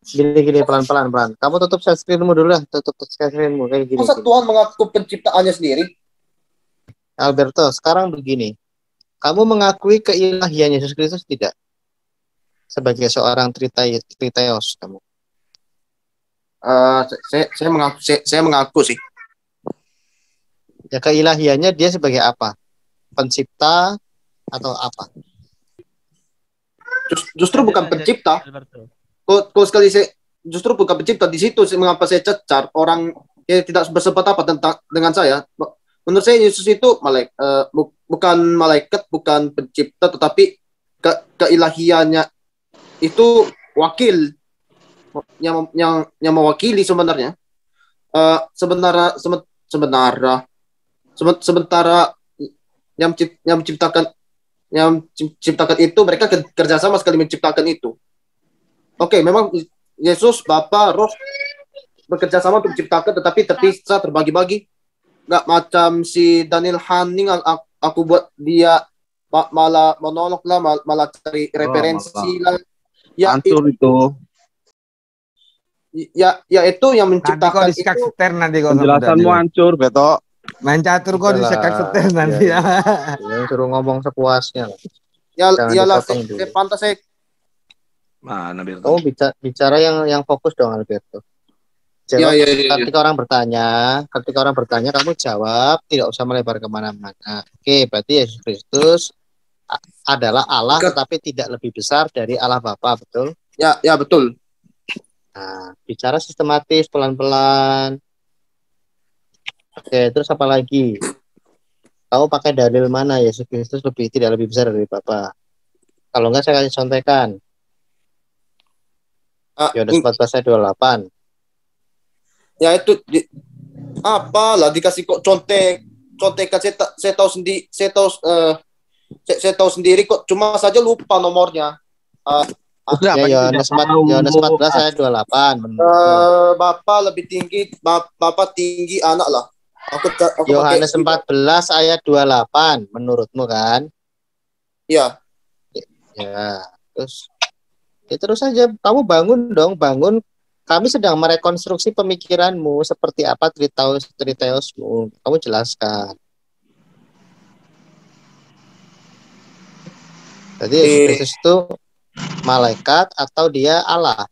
Gini pelan-pelan pelan. Kamu tutup share screen-mu dulu lah, tutup share screen-mu kayak gini. Masa Tuhan mengaku penciptaannya sendiri? Alberto, sekarang begini. Kamu mengakui keilahian Yesus Kristus tidak? Sebagai seorang Triteos kamu. Saya mengaku sih. Ya keilahiannya dia sebagai apa? Pencipta atau apa? Justru bukan pencipta. Kalau sekali saya justru bukan pencipta, di situ mengapa saya cecar orang yang tidak bersempat apa dengan saya. Menurut saya Yesus itu bukan malaikat, bukan pencipta, tetapi keilahiannya itu wakil yang mewakili sebenarnya. Sementara yang menciptakan itu, mereka kerjasama sekali menciptakan itu. Oke, memang Yesus, Bapa, Roh bekerja sama untuk menciptakan, tetapi terpisah, terbagi-bagi. Nggak macam si Daniel Hanning, aku buat dia malah monolog lah, malah cari referensi lah. Ya itu. Ya itu yang menciptakan nanti kok itu. Nanti kok penjelasanmu hancur, Beto. Main catur kok disekak setir nanti ya. Ya suruh ngomong sepuasnya. Ya iyalah, pantas saya. Mana Alberto? Kamu bicara yang fokus dong Alberto. Jawab, ketika orang bertanya kamu jawab, tidak usah melebar kemana-mana. Oke, berarti Yesus Kristus adalah Allah tetapi tidak lebih besar dari Allah Bapa, betul? Ya betul. Nah, bicara sistematis, pelan-pelan. Oke, terus apa lagi? Kamu pakai dalil mana Yesus Kristus tidak lebih besar dari Bapa? Kalau enggak saya kasih contekan. Yohanes 14 ayat 28. Ya itu apalah dikasih kok contekan saya tahu sendiri kok, cuma saja lupa nomornya. Yohanes 14 ayat 28. Bapak lebih tinggi, Bapak tinggi anak lah. Yohanes 14 ayat 28 menurutmu kan? Iya. Ya, terus saja kamu bangun. Kami sedang merekonstruksi pemikiranmu seperti apa Triteosmu. Kamu jelaskan. Jadi Yesus Kristus itu malaikat atau dia Allah?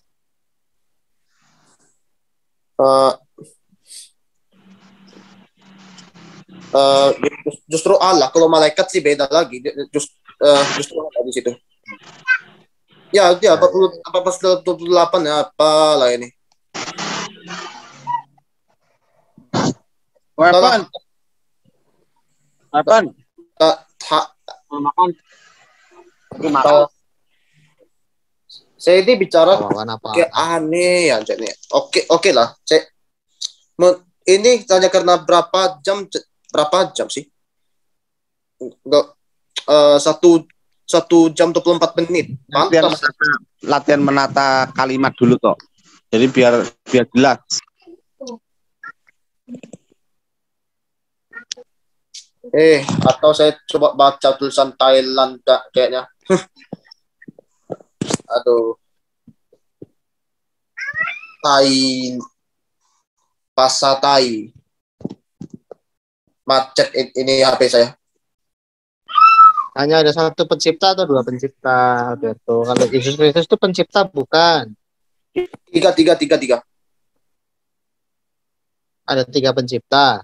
Justru Allah. Kalau malaikat sih beda lagi. Justru Allah di situ. Ya, 28 ya, apalah ini. Apaan? Makan. Saya ini bicara kayak aneh ya, oke lah. Ini hanya karena berapa jam sih? Enggak, 1 jam 24 menit. Latihan menata kalimat dulu toh. Jadi biar jelas. Atau saya coba baca tulisan Thailand kayaknya. Aduh. Bahasa Thai. Macet ini HP saya. Hanya ada satu pencipta atau dua pencipta, Alberto? Kalau Yesus Kristus itu pencipta bukan? Tiga. Ada 3 pencipta.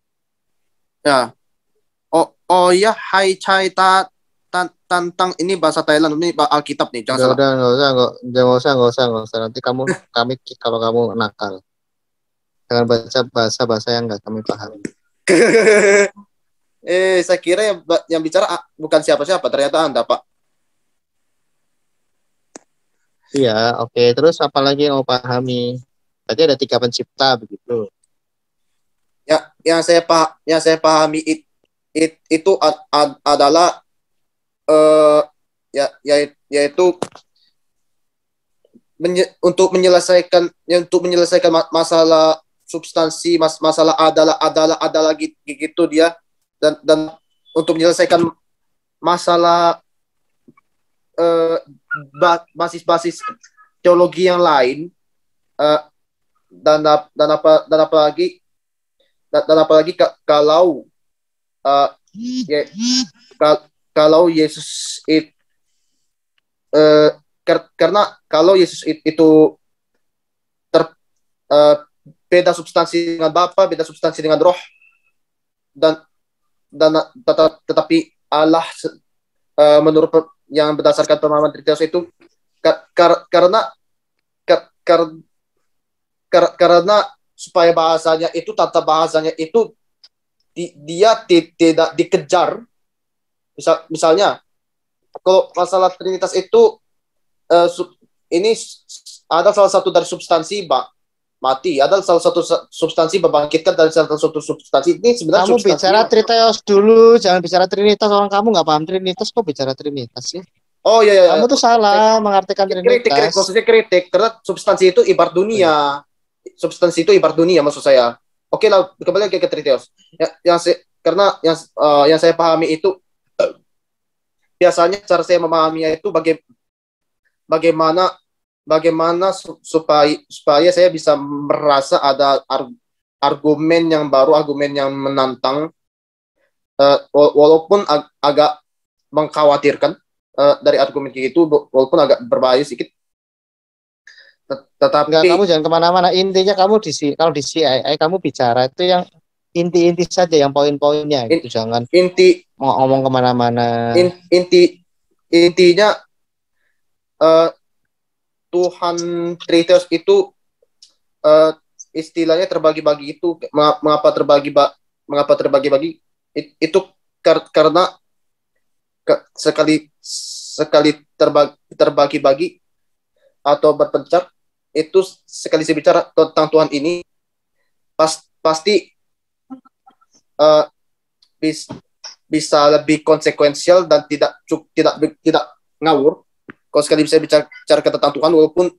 Ya. Oh ya, hai chai tantang ini bahasa Thailand, ini Alkitab nih, jangan salah. Enggak usah. Nanti kami kalau kamu nakal. Jangan baca bahasa-bahasa yang enggak kami paham. Saya kira yang bicara bukan siapa-siapa, ternyata Anda, Pak. Iya, oke. Terus apa lagi yang mau pahami? Berarti ada 3 pencipta begitu. Ya, yang saya pahami itu adalah yaitu untuk menyelesaikan masalah substansi, masalah adalah gitu dia. Dan untuk menyelesaikan masalah basis-basis teologi yang lain, uh, dan apalagi kalau ya, kalau Yesus karena kalau Yesus itu uh, beda substansi dengan Bapa, beda substansi dengan Roh, dan tetapi Allah menurut yang berdasarkan pemahaman Trinitas itu karena supaya bahasanya itu tata bahasanya itu dia tidak dikejar. Misalnya kalau masalah Trinitas itu ini ada salah satu dari substansi mati, ada salah satu substansi membangkitkan dari salah satu substansi. Ini sebenarnya kamu bicara Triteos dulu, jangan bicara Trinitas. Orang kamu nggak paham Trinitas, kok bicara Trinitas sih? Oh iya. Kamu tuh salah mengartikan Trinitas. Maksudnya kritik, karena substansi itu ibarat dunia. Substansi itu ibarat dunia maksud saya. Oke lah, kembali ke Triteos. Karena yang saya pahami itu biasanya cara saya memahaminya itu bagaimana supaya saya bisa merasa ada argumen yang baru, argumen yang menantang, walaupun agak mengkhawatirkan dari argumen itu, walaupun agak berbahaya sedikit. Tetapi kamu jangan kemana-mana. Intinya kamu kalau di CII kamu bicara itu yang inti-inti saja, yang poin-poinnya gitu. Jangan ngomong kemana-mana. Intinya Tuhan Trinitas itu istilahnya terbagi-bagi itu. Mengapa terbagi-bagi itu karena sekali terbagi-bagi atau berpencar itu, sekali saya bicara tentang Tuhan ini pasti bisa lebih konsekuensial dan tidak ngawur. Kalau sekali bisa bicara tentang Tuhan walaupun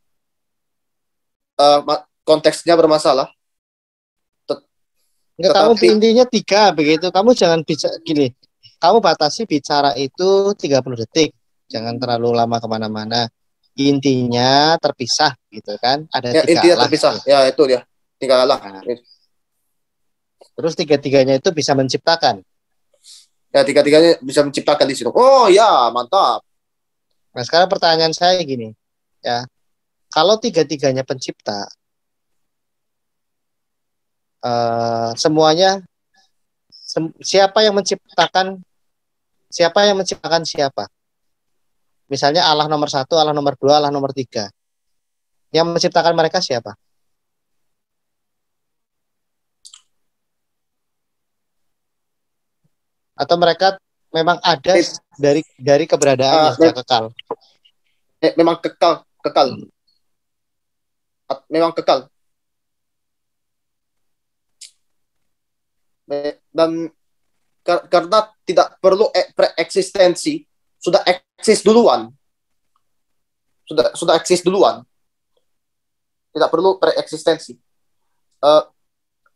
konteksnya bermasalah. Kamu intinya 3 begitu. Kamu jangan bicara gini. Kamu batasi bicara itu 30 detik. Jangan terlalu lama kemana-mana. Intinya terpisah gitu kan. Ada 3 intinya Allah. Terpisah. Ya itu dia. 3 Allah. Nah. Terus 3-tiganya itu bisa menciptakan. Ya 3-tiganya bisa menciptakan di situ. Oh ya, mantap. Nah sekarang pertanyaan saya gini, ya, kalau 3-tiganya pencipta, semuanya, siapa yang menciptakan siapa? Misalnya Allah nomor 1, Allah nomor 2, Allah nomor 3. Yang menciptakan mereka siapa? Atau mereka memang ada dari keberadaannya sudah kekal? Memang kekal. Memang kekal. Dan karena tidak perlu preeksistensi, sudah eksis duluan. Sudah eksis duluan. Tidak perlu preeksistensi.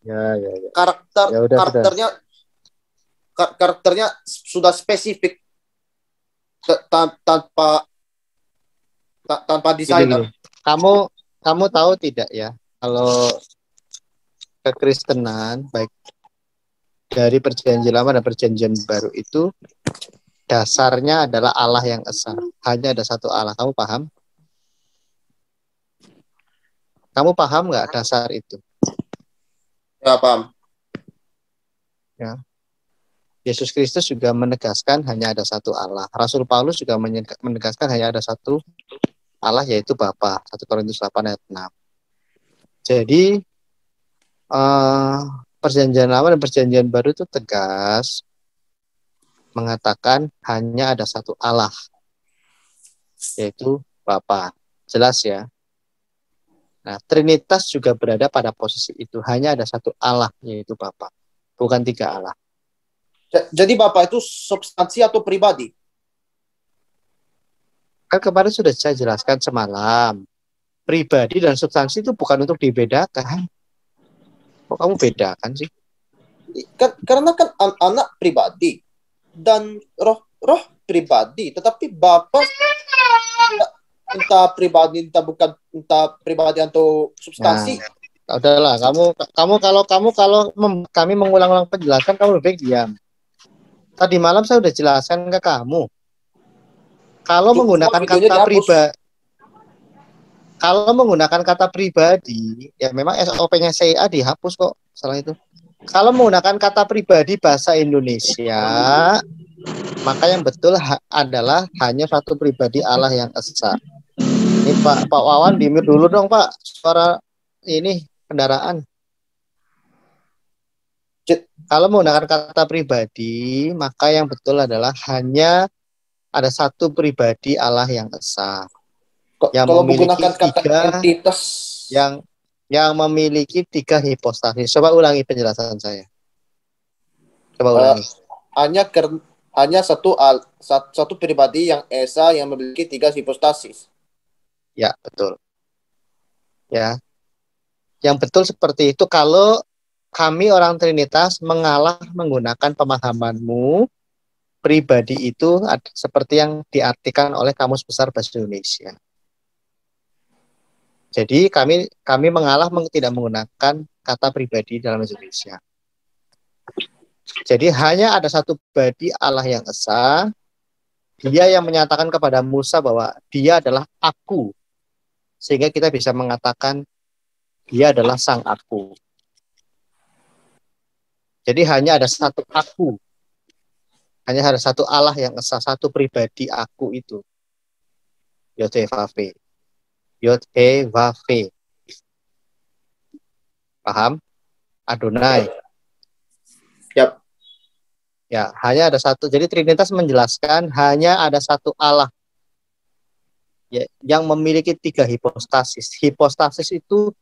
Ya. Karakternya sudah spesifik tanpa desainer. Kamu tahu tidak ya, kalau kekristenan baik dari perjanjian lama dan perjanjian baru itu dasarnya adalah Allah yang esa. Hanya ada satu Allah. Kamu paham? Kamu paham nggak dasar itu? Ya, paham. Ya. Yesus Kristus juga menegaskan hanya ada satu Allah. Rasul Paulus juga menegaskan hanya ada satu Allah, yaitu Bapa. 1 Korintus 8 ayat 6. Jadi perjanjian lama dan perjanjian baru itu tegas mengatakan hanya ada satu Allah, yaitu Bapa. Jelas ya? Nah, Trinitas juga berada pada posisi itu. Hanya ada satu Allah, yaitu Bapa. Bukan 3 Allah. Jadi Bapa itu substansi atau pribadi? Kan kemarin sudah saya jelaskan semalam. Pribadi dan substansi itu bukan untuk dibedakan. Kok kamu bedakan sih? Karena kan anak pribadi dan roh pribadi, tetapi Bapa entah pribadi, entah pribadi atau substansi. Nah, udahlah, kami mengulang-ulang penjelasan, kamu lebih baik diam. Tadi malam saya udah jelaskan ke kamu. Kalau menggunakan kata pribadi, ya memang SOP-nya CIA dihapus kok, salah itu. Kalau menggunakan kata pribadi bahasa Indonesia, maka yang betul adalah hanya satu pribadi Allah yang esa. Ini Pak Wawan, dimute dulu dong Pak, suara ini kendaraan. Kalau menggunakan kata pribadi, maka yang betul adalah hanya ada satu pribadi Allah yang esa. Yang kalau memiliki menggunakan kata entitas, yang memiliki 3 hipostasis. Coba ulangi penjelasan saya. Coba ulangi. Hanya satu pribadi yang esa yang memiliki 3 hipostasis. Ya, betul. Ya. Yang betul seperti itu kalau kami orang Trinitas mengalah menggunakan pemahamanmu, pribadi itu seperti yang diartikan oleh Kamus Besar Bahasa Indonesia. Jadi kami mengalah tidak menggunakan kata pribadi dalam bahasa Indonesia. Jadi hanya ada satu pribadi Allah yang esa, dia yang menyatakan kepada Musa bahwa dia adalah aku. Sehingga kita bisa mengatakan dia adalah sang aku. Jadi hanya ada satu aku. Hanya ada satu Allah yang esa, satu pribadi aku itu. Yod-He-Vav-He. Yod-He-Vav-He. Paham? Adonai. Yap. Ya, hanya ada satu. Jadi Trinitas menjelaskan hanya ada satu Allah ya, yang memiliki 3 hipostasis. Hipostasis itu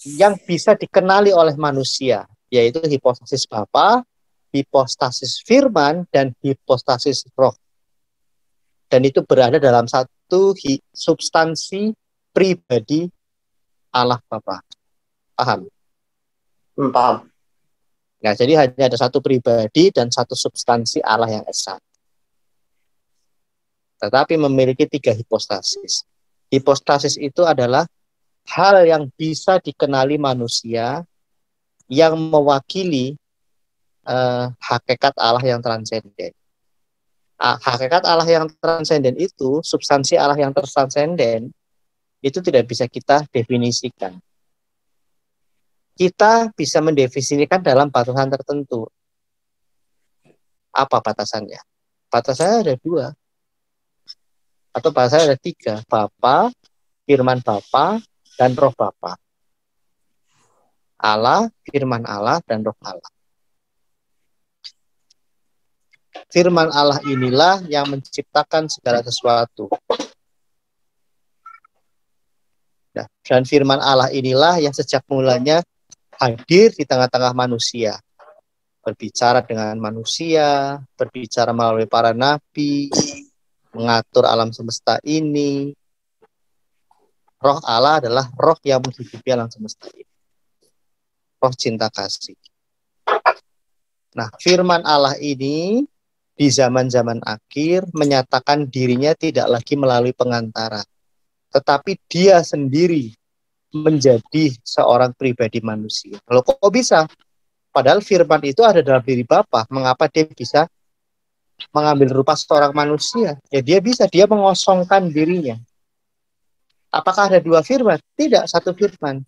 yang bisa dikenali oleh manusia, yaitu hipostasis Bapa, hipostasis Firman, dan hipostasis Roh. Dan itu berada dalam satu substansi pribadi Allah Bapa. Paham? Paham. Nah, jadi hanya ada satu pribadi dan satu substansi Allah yang esa. Tetapi memiliki 3 hipostasis. Hipostasis itu adalah hal yang bisa dikenali manusia yang mewakili hakikat Allah yang transenden. Hakikat Allah yang transenden itu, substansi Allah yang transenden, itu tidak bisa kita definisikan. Kita bisa mendefinisikan dalam batasan tertentu. Apa batasannya? Batasannya ada 2. Atau batasannya ada 3. Bapa, firman Bapa, dan roh Bapa. Allah, firman Allah, dan roh Allah. Firman Allah inilah yang menciptakan segala sesuatu. Nah, dan firman Allah inilah yang sejak mulanya hadir di tengah-tengah manusia. Berbicara dengan manusia, berbicara melalui para nabi, mengatur alam semesta ini. Roh Allah adalah roh yang menghidupi alam semesta ini. Roh cinta kasih. Nah, firman Allah ini di zaman-zaman akhir menyatakan dirinya tidak lagi melalui pengantara, tetapi dia sendiri menjadi seorang pribadi manusia. Kalau kok bisa? Padahal firman itu ada dalam diri Bapa. Mengapa dia bisa mengambil rupa seorang manusia? Ya dia mengosongkan dirinya. Apakah ada 2 firman? Tidak, satu firman.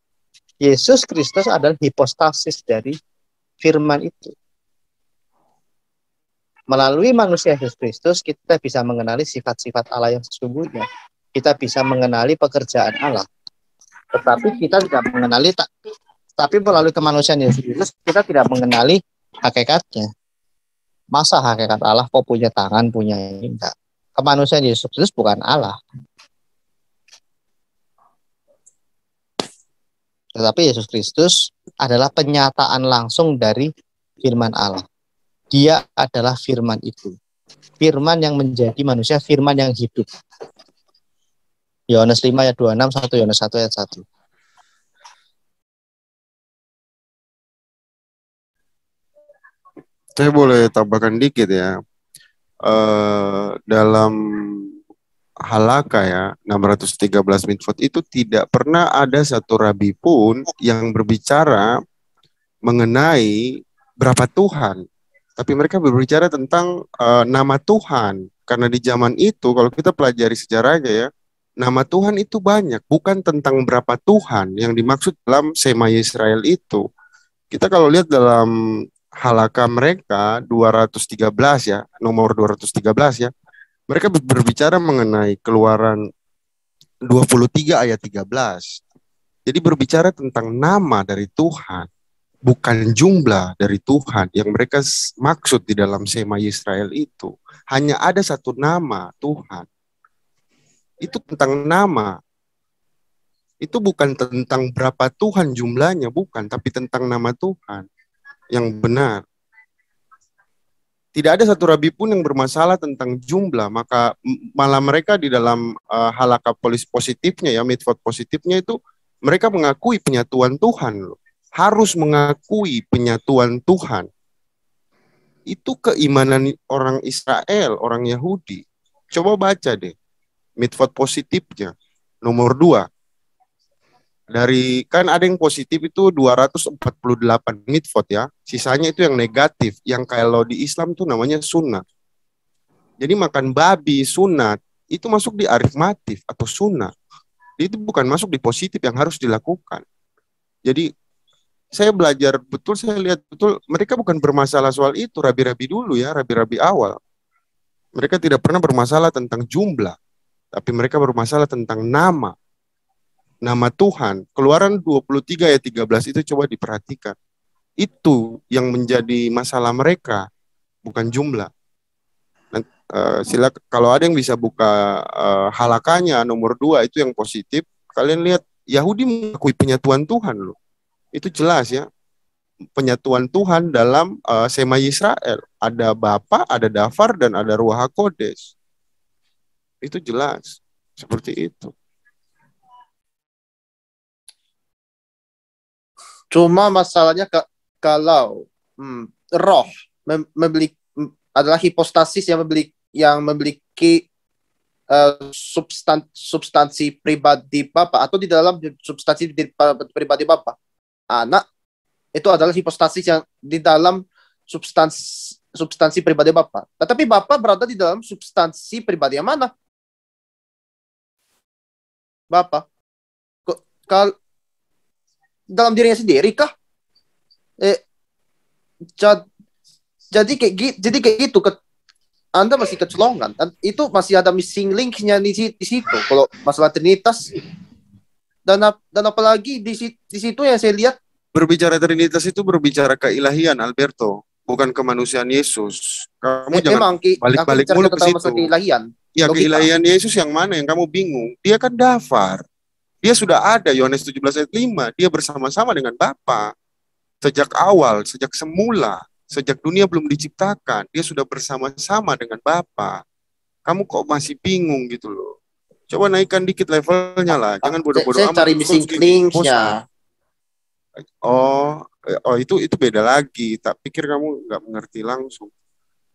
Yesus Kristus adalah hipostasis dari firman itu. Melalui manusia Yesus Kristus, kita bisa mengenali sifat-sifat Allah yang sesungguhnya. Kita bisa mengenali pekerjaan Allah. Tetapi kita tidak mengenali, tapi melalui kemanusiaan Yesus Kristus, kita tidak mengenali hakikatnya. Masa hakikat Allah kok punya tangan, punya ini? Enggak. Kemanusiaan Yesus Kristus bukan Allah. Tetapi Yesus Kristus adalah penyataan langsung dari firman Allah. Dia adalah firman itu. Firman yang menjadi manusia, firman yang hidup. Yohanes 5 ayat 26, 1 Yohanes 1 ayat 1. Saya boleh tambahkan dikit ya. Dalam halaka ya, 613 mitzvot itu tidak pernah ada satu rabi pun yang berbicara mengenai berapa Tuhan. Tapi mereka berbicara tentang nama Tuhan. Karena di zaman itu, kalau kita pelajari sejarahnya ya, nama Tuhan itu banyak. Bukan tentang berapa Tuhan yang dimaksud dalam Sema Yisrael itu. Kita kalau lihat dalam halaka mereka 213 ya, nomor 213 ya, mereka berbicara mengenai Keluaran 23 ayat 13. Jadi berbicara tentang nama dari Tuhan, bukan jumlah dari Tuhan yang mereka maksud di dalam Sema Yisrael itu. Hanya ada satu nama Tuhan. Itu tentang nama. Itu bukan tentang berapa Tuhan jumlahnya, bukan, tapi tentang nama Tuhan yang benar. Tidak ada satu rabi pun yang bermasalah tentang jumlah, maka malah mereka di dalam halaka positifnya ya, mitzvot positifnya itu mereka mengakui penyatuan Tuhan loh. Harus mengakui penyatuan Tuhan. Itu keimanan orang Israel, orang Yahudi. Coba baca deh mitzvot positifnya. Nomor 2. Dari kan ada yang positif itu 248 mitzvot ya. Sisanya itu yang negatif, yang kalau di Islam itu namanya sunat. Jadi makan babi sunat itu masuk di arifmatif atau sunat. Itu bukan masuk di positif yang harus dilakukan. Jadi saya belajar betul, saya lihat betul mereka bukan bermasalah soal itu, rabi-rabi dulu ya, rabi-rabi awal. Mereka tidak pernah bermasalah tentang jumlah, tapi mereka bermasalah tentang nama. Nama Tuhan. Keluaran 23 ayat 13 itu coba diperhatikan. Itu yang menjadi masalah mereka, bukan jumlah. Nah, silakan kalau ada yang bisa buka halakanya nomor 2 itu yang positif, kalian lihat Yahudi mengakui penyatuan Tuhan loh. Itu jelas ya. Penyatuan Tuhan dalam Sema Yisrael. Ada Bapa, ada Dafar, dan ada Ruach HaKodesh. Itu jelas. Seperti itu. Cuma masalahnya kalau roh adalah hipostasis yang memiliki substansi pribadi Bapa, atau di dalam substansi pribadi Bapa, anak itu adalah hipostasis yang di dalam substansi pribadi Bapa. Tetapi Bapa berada di dalam substansi pribadi yang mana? Bapa. Kalau dalam dirinya sendiri kah? Jadi kayak gitu. Anda masih kecolongan. Itu masih ada missing linknya di situ. Kalau masalah Trinitas dan apalagi di situ yang saya lihat, berbicara Trinitas itu berbicara keilahian, Alberto, bukan kemanusiaan Yesus. Kamu jangan balik-balik mulu ke situ. Keilahian. Ya, keilahian Yesus yang mana yang kamu bingung? Dia kan Dafar. Dia sudah ada, Yohanes 17 ayat 5. Dia bersama-sama dengan Bapa. Sejak awal, sejak semula, sejak dunia belum diciptakan, dia sudah bersama-sama dengan Bapa. Kamu kok masih bingung gitu loh. Coba naikkan dikit levelnya lah. Jangan bodoh-bodoh amat. Saya cari missing links-nya. Oh, itu beda lagi. Tak pikir kamu nggak mengerti langsung.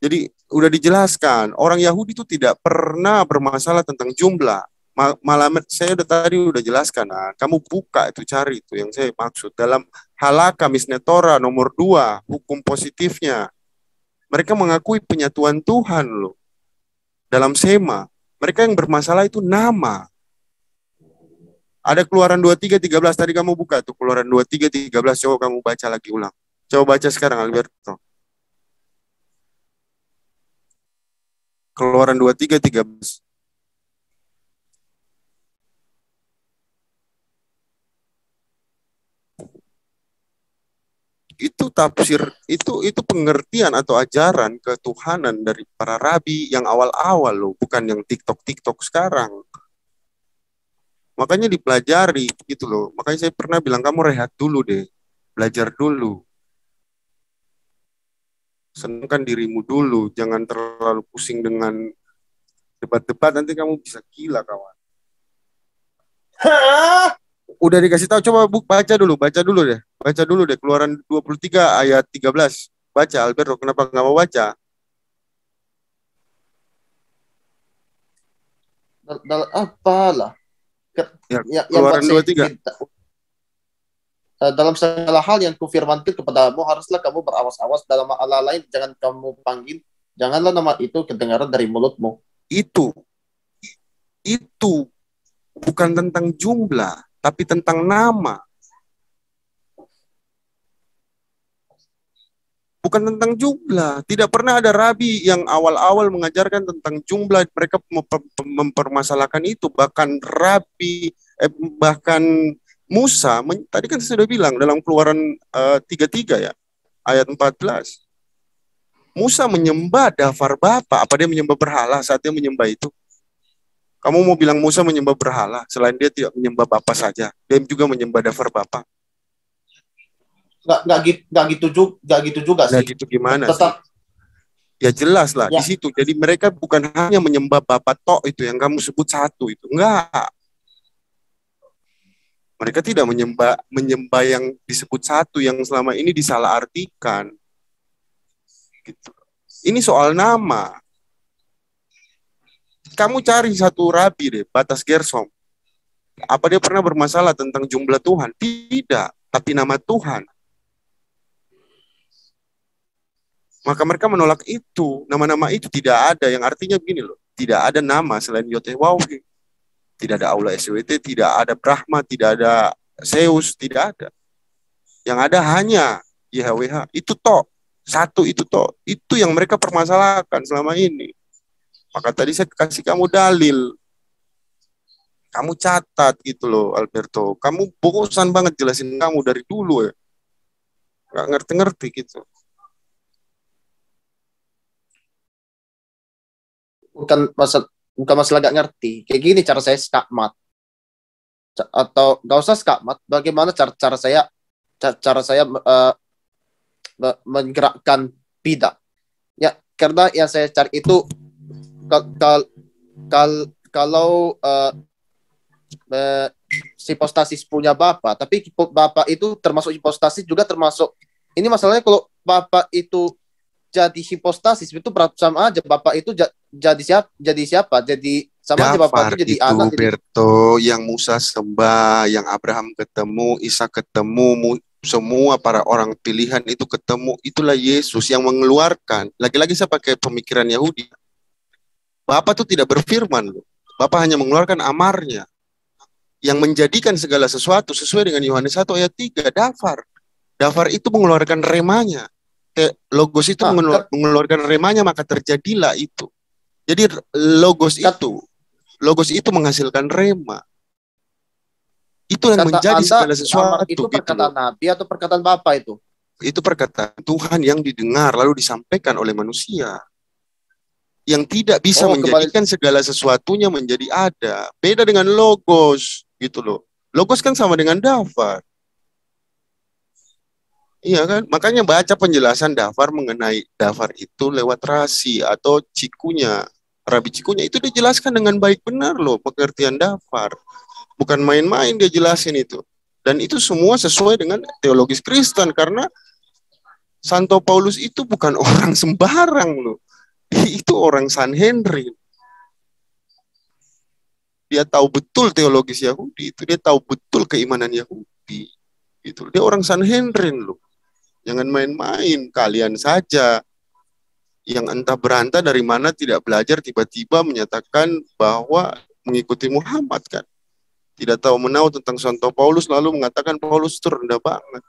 Jadi udah dijelaskan, orang Yahudi itu tidak pernah bermasalah tentang jumlah. Malah saya udah jelaskan. Nah, kamu buka itu, cari itu yang saya maksud dalam halaka Mishneh Torah nomor 2, hukum positifnya. Mereka mengakui penyatuan Tuhan loh. Dalam Sema, mereka yang bermasalah itu nama. Ada Keluaran 23:13 tadi kamu buka tuh, Keluaran 23:13, coba kamu baca lagi ulang. Coba baca sekarang, Alberto. Keluaran 23:13. Itu tafsir, itu pengertian atau ajaran ketuhanan dari para rabi yang awal-awal loh, bukan yang TikTok sekarang. Makanya dipelajari gitu loh. Makanya saya pernah bilang kamu rehat dulu deh, belajar dulu. Senangkan dirimu dulu, jangan terlalu pusing dengan debat-debat, nanti kamu bisa gila kawan. Udah dikasih tahu, coba baca dulu deh Keluaran 23 ayat 13. Baca, Alberto, kenapa nggak mau baca? Apalah. Ya, Yang buat Keluaran saya 23. dalam segala hal yang kufirmankan kepadamu, haruslah kamu berawas-awas dalam Allah lain, jangan kamu panggil, janganlah nama itu kedengaran dari mulutmu. Itu bukan tentang jumlah, tapi tentang nama. Bukan tentang jumlah. Tidak pernah ada rabi yang awal-awal mengajarkan tentang jumlah. Mereka mempermasalahkan itu. Bahkan bahkan Musa, tadi kan saya sudah bilang dalam Keluaran 33 ya, ayat 14. Musa menyembah dafar bapa. Apa dia menyembah berhala saat dia menyembah itu? Kamu mau bilang Musa menyembah berhala, selain dia tidak menyembah bapa saja, dia juga menyembah dafar bapa. Nggak gitu juga sih. Nggak gitu gimana Tetap, sih? Ya jelas lah ya. di situ. Jadi mereka bukan hanya menyembah bapa tok itu yang kamu sebut satu itu. Enggak. Mereka tidak menyembah yang disebut satu yang selama ini disalahartikan. Gitu. Ini soal nama. Kamu cari satu rabi deh, Batas Gersom. Apa dia pernah bermasalah tentang jumlah Tuhan? Tidak, tapi nama Tuhan. Maka mereka menolak itu. Nama-nama itu tidak ada. Yang artinya begini loh. Tidak ada nama selain Yotewawhi. Tidak ada Aula SWT, tidak ada Brahma, tidak ada Zeus, tidak ada. Yang ada hanya YHWH. Itu toh. Satu itu toh. Itu yang mereka permasalahkan selama ini. Maka tadi saya kasih kamu dalil. Kamu catat gitu loh, Alberto. Kamu bosan banget jelasin kamu dari dulu ya. Gak ngerti-ngerti gitu. bukan masalah gak ngerti. Kayak gini cara saya skakmat. Atau gak usah skakmat. Bagaimana cara saya menggerakkan bidah. Ya, karena yang saya cari itu kalau hipostasis punya bapak, tapi bapak itu termasuk hipostasis juga termasuk. Ini masalahnya kalau bapak itu jadi hipostasis itu sama aja. Bapak itu jadi siapa? Jadi sama aja bapak itu jadi anak. Berto, yang Musa sembah, yang Abraham ketemu, Isa ketemu, semua para orang pilihan itu ketemu. Itulah Yesus yang mengeluarkan. Lagi-lagi saya pakai pemikiran Yahudi. Bapak itu tidak berfirman loh. Bapak hanya mengeluarkan amarnya. Yang menjadikan segala sesuatu sesuai dengan Yohanes 1 ayat 3, dafar. Dafar itu mengeluarkan remanya. Logos itu mengeluarkan remanya, maka terjadilah itu. Jadi logos itu menghasilkan rema. Itu yang menjadi segala sesuatu. Itu perkataan Nabi atau perkataan Bapa itu? Itu perkataan Tuhan yang didengar lalu disampaikan oleh manusia. Yang tidak bisa menjadikan segala sesuatunya menjadi ada. Beda dengan logos, gitu loh. Logos kan sama dengan dafar. Iya kan? Makanya baca penjelasan dafar mengenai dafar itu lewat rasi atau cikunya. Rabi cikunya itu dijelaskan dengan baik benar loh pengertian dafar. Bukan main-main dia jelasin itu. Dan itu semua sesuai dengan teologis Kristen karena Santo Paulus itu bukan orang sembarang loh. Itu orang Sanhedrin. Dia tahu betul teologis Yahudi itu, dia tahu betul keimanan Yahudi. Gitu. Dia orang Sanhedrin loh. Jangan main-main, kalian saja yang entah berantah dari mana tidak belajar tiba-tiba menyatakan bahwa mengikuti Muhammad kan. Tidak tahu menahu tentang Santo Paulus lalu mengatakan Paulus itu rendah banget.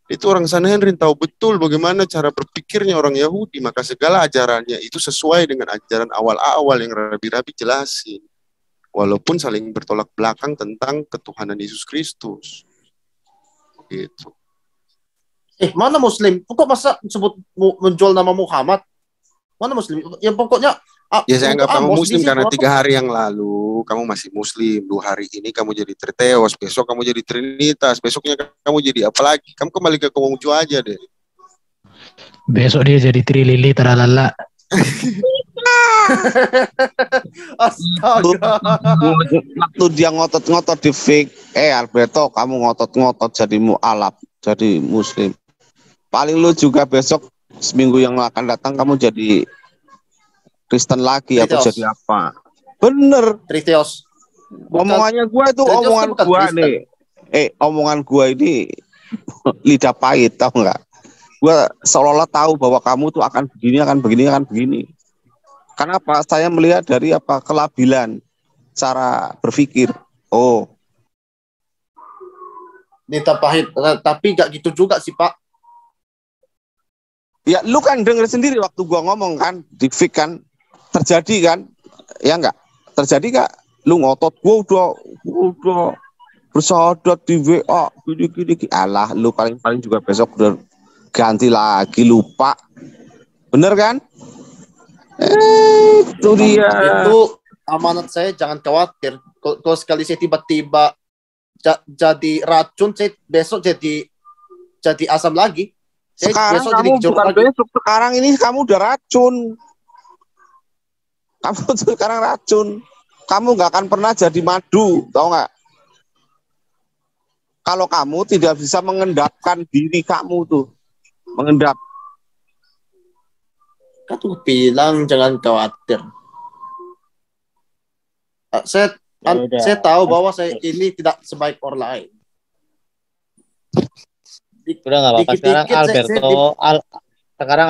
Itu orang Sanhedrin tahu betul bagaimana cara berpikirnya orang Yahudi, maka segala ajarannya itu sesuai dengan ajaran awal-awal yang rabi-rabi jelasin. Walaupun saling bertolak belakang tentang ketuhanan Yesus Kristus. Gitu. Mana Muslim? Kok masa sebut menjual nama Muhammad? Mana Muslim? Ya pokoknya ya saya anggap kamu Muslim karena 3 hari yang lalu kamu masih Muslim, 2 hari ini kamu jadi Triteos, besok kamu jadi Trinitas, besoknya kamu jadi apa lagi? Kamu kembali ke Konghucu aja deh. Besok dia jadi Trilili teralala. Astaga. Waktu dia ngotot-ngotot di fake, Alberto kamu ngotot-ngotot jadi mu'alaf, jadi Muslim. Paling lu juga besok seminggu yang akan datang kamu jadi Kristen lagi atau jadi apa? Bener. Triteos. Omongannya gua itu Triteos omongan bukan gua Kristen. nih. Omongan gua ini lidah pahit, tahu nggak? Gua seolah-olah tahu bahwa kamu tuh akan begini. Kenapa? Saya melihat dari kelabilan cara berpikir. Oh, Lidah pahit, tapi nggak gitu juga sih Pak. ya lu kan denger sendiri waktu gua ngomong kan, di fik kan terjadi kan, ya nggak? Terjadi nggak? Lu ngotot, gua udah bersahadat di WA, gini. Alah, lu paling juga besok udah ganti lagi, lupa. Bener kan? Itu dia. Itu amanat saya, jangan khawatir. Kalau sekali saya tiba-tiba jadi racun, saya besok jadi asam lagi. Sekarang besok kamu jadi bukan lagi. besok, sekarang ini kamu udah racun. Kamu tuh sekarang racun. Kamu nggak akan pernah jadi madu, tau nggak? Kalau kamu tidak bisa mengendapkan diri kamu tuh, mengendap. Kan tuh bilang jangan khawatir. Saya tahu bahwa saya ini tidak sebaik orang lain. Udah nggak apa-apa. Sekarang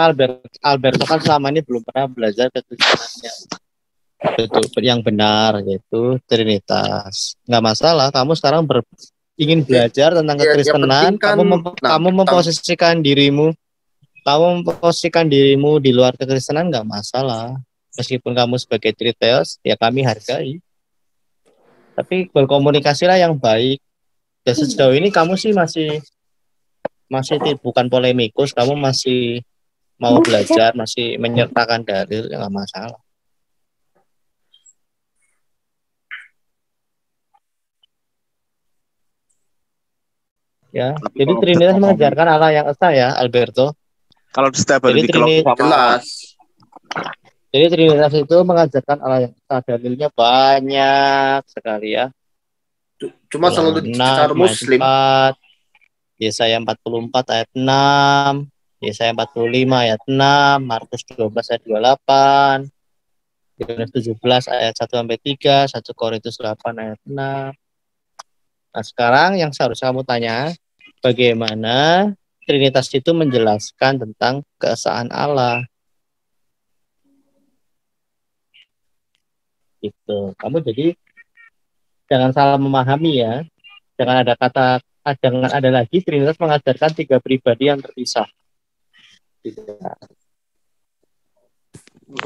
Alberto kan selama ini belum pernah belajar kekristenannya itu yang benar, yaitu Trinitas. Nggak masalah. Kamu sekarang ingin belajar tentang kekristenan. Kan, kamu memposisikan dirimu. Kamu memposisikan dirimu di luar kekristenan, nggak masalah. Meskipun kamu sebagai Triteos, ya kami hargai. Tapi berkomunikasilah yang baik. Dan sejauh ini kamu sih masih bukan polemikus, kamu masih mau belajar, masih menyertakan dalil, ya nggak masalah. Ya, jadi Trinitas mengajarkan Allah yang esa ya, Alberto. Kalau setiap hari Jadi Trinitas itu mengajarkan Allah yang esa, dalilnya banyak sekali ya. Cuma selalu secara Muslim. 4, Yesaya 44 ayat 6, Yesaya 45 ayat 6, Markus 12 ayat 28, Yohanes 17 ayat 1 sampai 3, 1 Korintus 8 ayat 6. Nah, sekarang yang seharusnya kamu tanya, bagaimana Trinitas itu menjelaskan tentang keesaan Allah. Gitu. Kamu jadi jangan salah memahami ya. Jangan ada lagi Trinitas mengajarkan 3 pribadi yang terpisah. Tidak.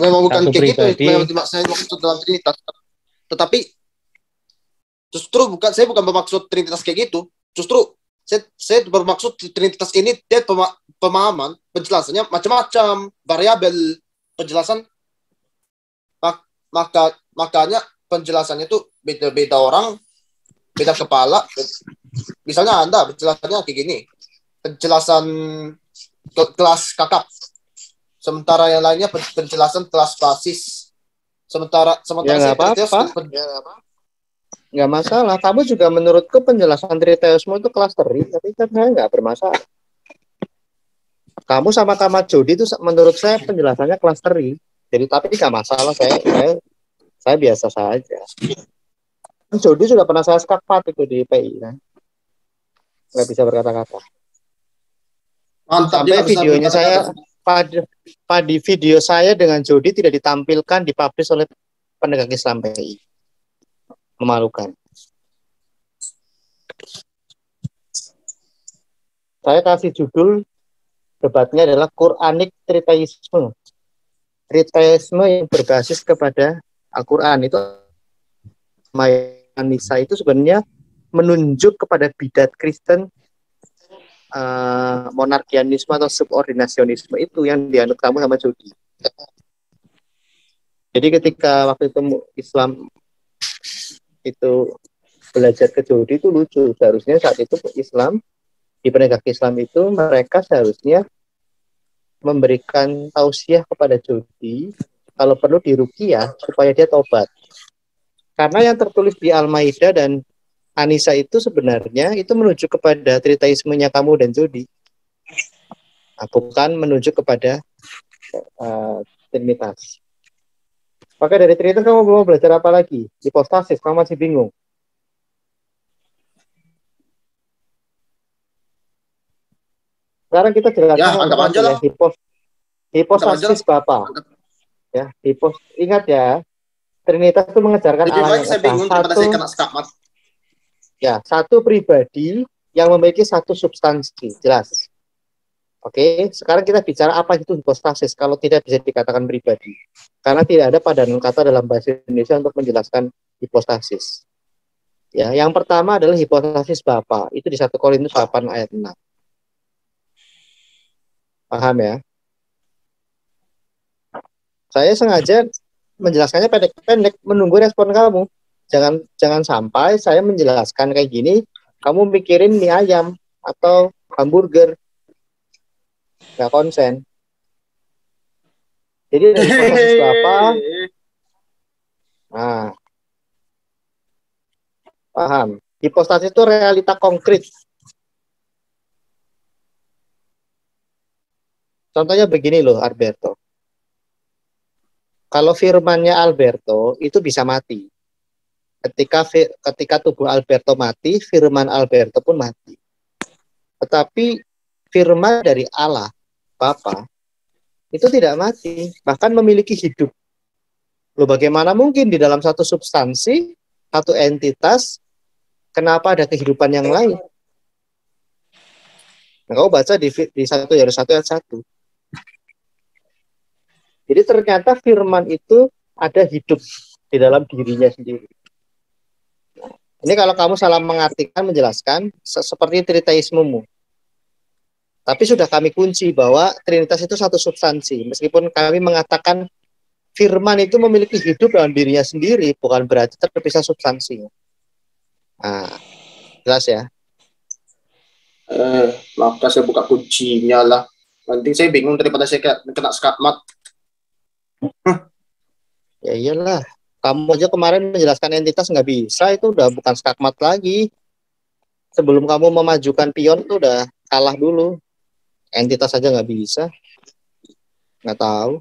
Memang bukan kayak gitu, memang saya maksud dalam Trinitas. Tetapi justru saya bukan bermaksud Trinitas kayak gitu. Justru saya bermaksud Trinitas ini dia pemahaman, penjelasannya macam-macam, variabel penjelasan. Makanya penjelasannya itu beda-beda orang, beda kepala. Misalnya Anda penjelasannya kayak gini, penjelasan kelas kakap. Sementara yang lainnya penjelasan kelas basis. Sementara ya nggak apa-apa. Nggak masalah. Kamu juga menurutku penjelasan Triteosmu itu klasteri, tapi kan saya nggak bermasalah. Kamu sama Jody itu menurut saya penjelasannya klasteri. Jadi tapi nggak masalah, saya biasa saja. Jody sudah pernah saya skakpat itu di PI kan. Nggak bisa berkata-kata. Sampai videonya saya pada video saya dengan Jody tidak ditampilkan, dipublish oleh penegak Islam PI. Memalukan. Saya kasih judul debatnya adalah Quranic Triteisme. Triteisme yang berbasis kepada Al-Quran. Itu Nisa itu sebenarnya menunjuk kepada bidat Kristen, monarkianisme atau subordinasionisme itu yang dianut kamu sama Jody. Jadi ketika waktu itu Islam itu belajar ke Jody itu lucu. Seharusnya saat itu Islam, di penegak Islam itu mereka seharusnya memberikan tausiah kepada Jody kalau perlu diruqyah supaya dia tobat. Karena yang tertulis di Al-Maidah dan Anisa itu sebenarnya itu menuju kepada triteismenya kamu dan Jody. Bukan menuju kepada Trinitas. Maka dari Trinitas kamu mau belajar apa lagi? Hipostasis, kamu masih bingung. Sekarang kita jelaskan anggap aja lah. Hipostasis Bapa. Ya, ingat ya, Trinitas itu mengejarkan lebih Allah baik yang saya bingung daripada saya kena skakmat. Ya, satu pribadi yang memiliki satu substansi, jelas. Oke, sekarang kita bicara apa itu hipostasis kalau tidak bisa dikatakan pribadi. Karena tidak ada padanan kata dalam bahasa Indonesia untuk menjelaskan hipostasis. Ya, yang pertama adalah hipostasis Bapa. Itu di 1 Korintus 8 ayat 6. Paham ya? Saya sengaja menjelaskannya pendek-pendek, menunggu respon kamu. Jangan sampai saya menjelaskan kayak gini, kamu mikirin mie ayam atau hamburger. Nggak konsen. Jadi hipostasis Bapa. Nah, paham. Hipostasis itu realita konkret. Contohnya begini loh, Alberto. Kalau firmannya Alberto itu bisa mati. Ketika tubuh Alberto mati, firman Alberto pun mati. Tetapi firman dari Allah Bapa itu tidak mati, bahkan memiliki hidup. Loh, bagaimana mungkin di dalam satu substansi, satu entitas, kenapa ada kehidupan yang lain? Nah, kau baca di 1 Yohanes 1 ayat 1. Jadi ternyata firman itu ada hidup di dalam dirinya sendiri. Ini kalau kamu salah mengartikan, menjelaskan, seperti triteismemu. Tapi sudah kami kunci bahwa Trinitas itu satu substansi. Meskipun kami mengatakan firman itu memiliki hidup dalam dirinya sendiri, bukan berarti terpisah substansinya. Nah, jelas ya? Maka saya buka kuncinya lah. Nanti saya bingung daripada saya kena skakmat. Ya iyalah. Kamu aja kemarin menjelaskan entitas nggak bisa, itu udah bukan skakmat lagi. Sebelum kamu memajukan pion itu udah kalah dulu. Entitas aja nggak bisa. Nggak tahu.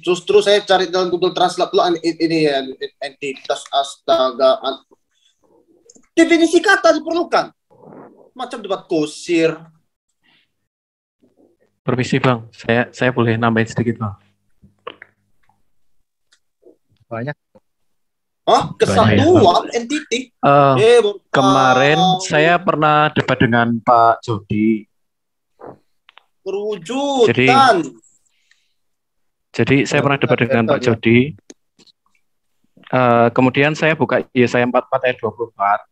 Justru saya cari dalam Google Translate dulu ini ya, entitas, astaga. Definisi kata diperlukan. Macam debat kusir. Permisi Bang, saya boleh nambahin sedikit Bang. Banyak. Kesatuan entiti. Kemarin saya pernah debat dengan Pak Jody. Perwujudan. Jadi saya pernah debat dengan Pak Jody. Kemudian saya buka Yesaya 44 ayat 24.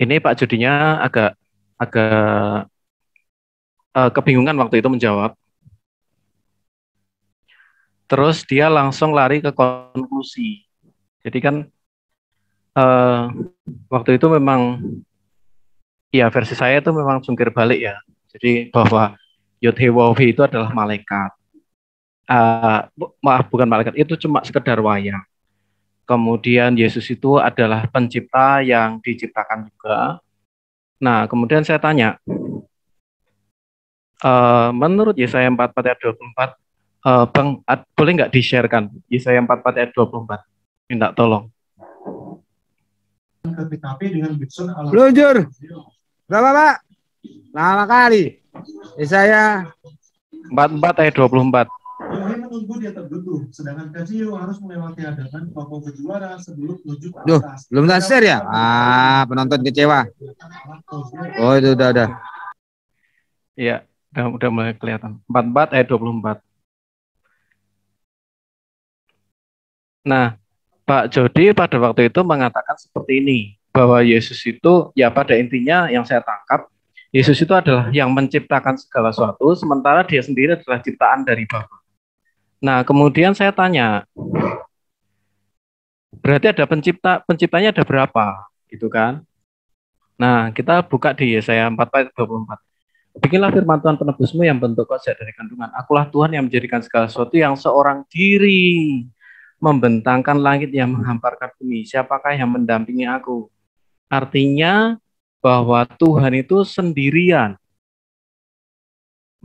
Ini Pak Jodinya agak kebingungan waktu itu menjawab. Terus dia langsung lari ke konklusi. Jadi kan waktu itu memang ya versi saya itu memang jungkir balik ya. Jadi bahwa Yod-Heh-Waw-He itu adalah malaikat. Maaf, bukan malaikat, itu cuma sekedar wayang. Kemudian Yesus itu adalah pencipta yang diciptakan juga. Nah, kemudian saya tanya, menurut Yesaya 44 ayat 24, Bang, boleh nggak di-sharekan Yesaya 44 ayat 24? Minta tolong. Luncur. Berapa, Pak? Lama kali. Yesaya 44 ayat 24. Yohe menunggu dia tergeduh, sedangkan Kajio harus melewati hadapan tokoh berjuara sebelum menuju ke Duh, atas. belum share ya? Penonton kecewa. Oh, itu udah. Iya, udah mulai kelihatan. 44 ayat 24. Nah, Pak Jody pada waktu itu mengatakan seperti ini, bahwa Yesus itu, ya pada intinya yang saya tangkap, Yesus itu adalah yang menciptakan segala sesuatu, sementara dia sendiri adalah ciptaan dari Bapa. Nah, kemudian saya tanya, berarti ada penciptanya ada berapa, gitu kan? Nah, kita buka di Yesaya 44 ayat 24. Bikinlah firman Tuhan penebusmu yang bentuk kau sejak dari kandungan. Akulah Tuhan yang menjadikan segala sesuatu yang seorang diri, membentangkan langit yang menghamparkan bumi. Siapakah yang mendampingi aku? Artinya bahwa Tuhan itu sendirian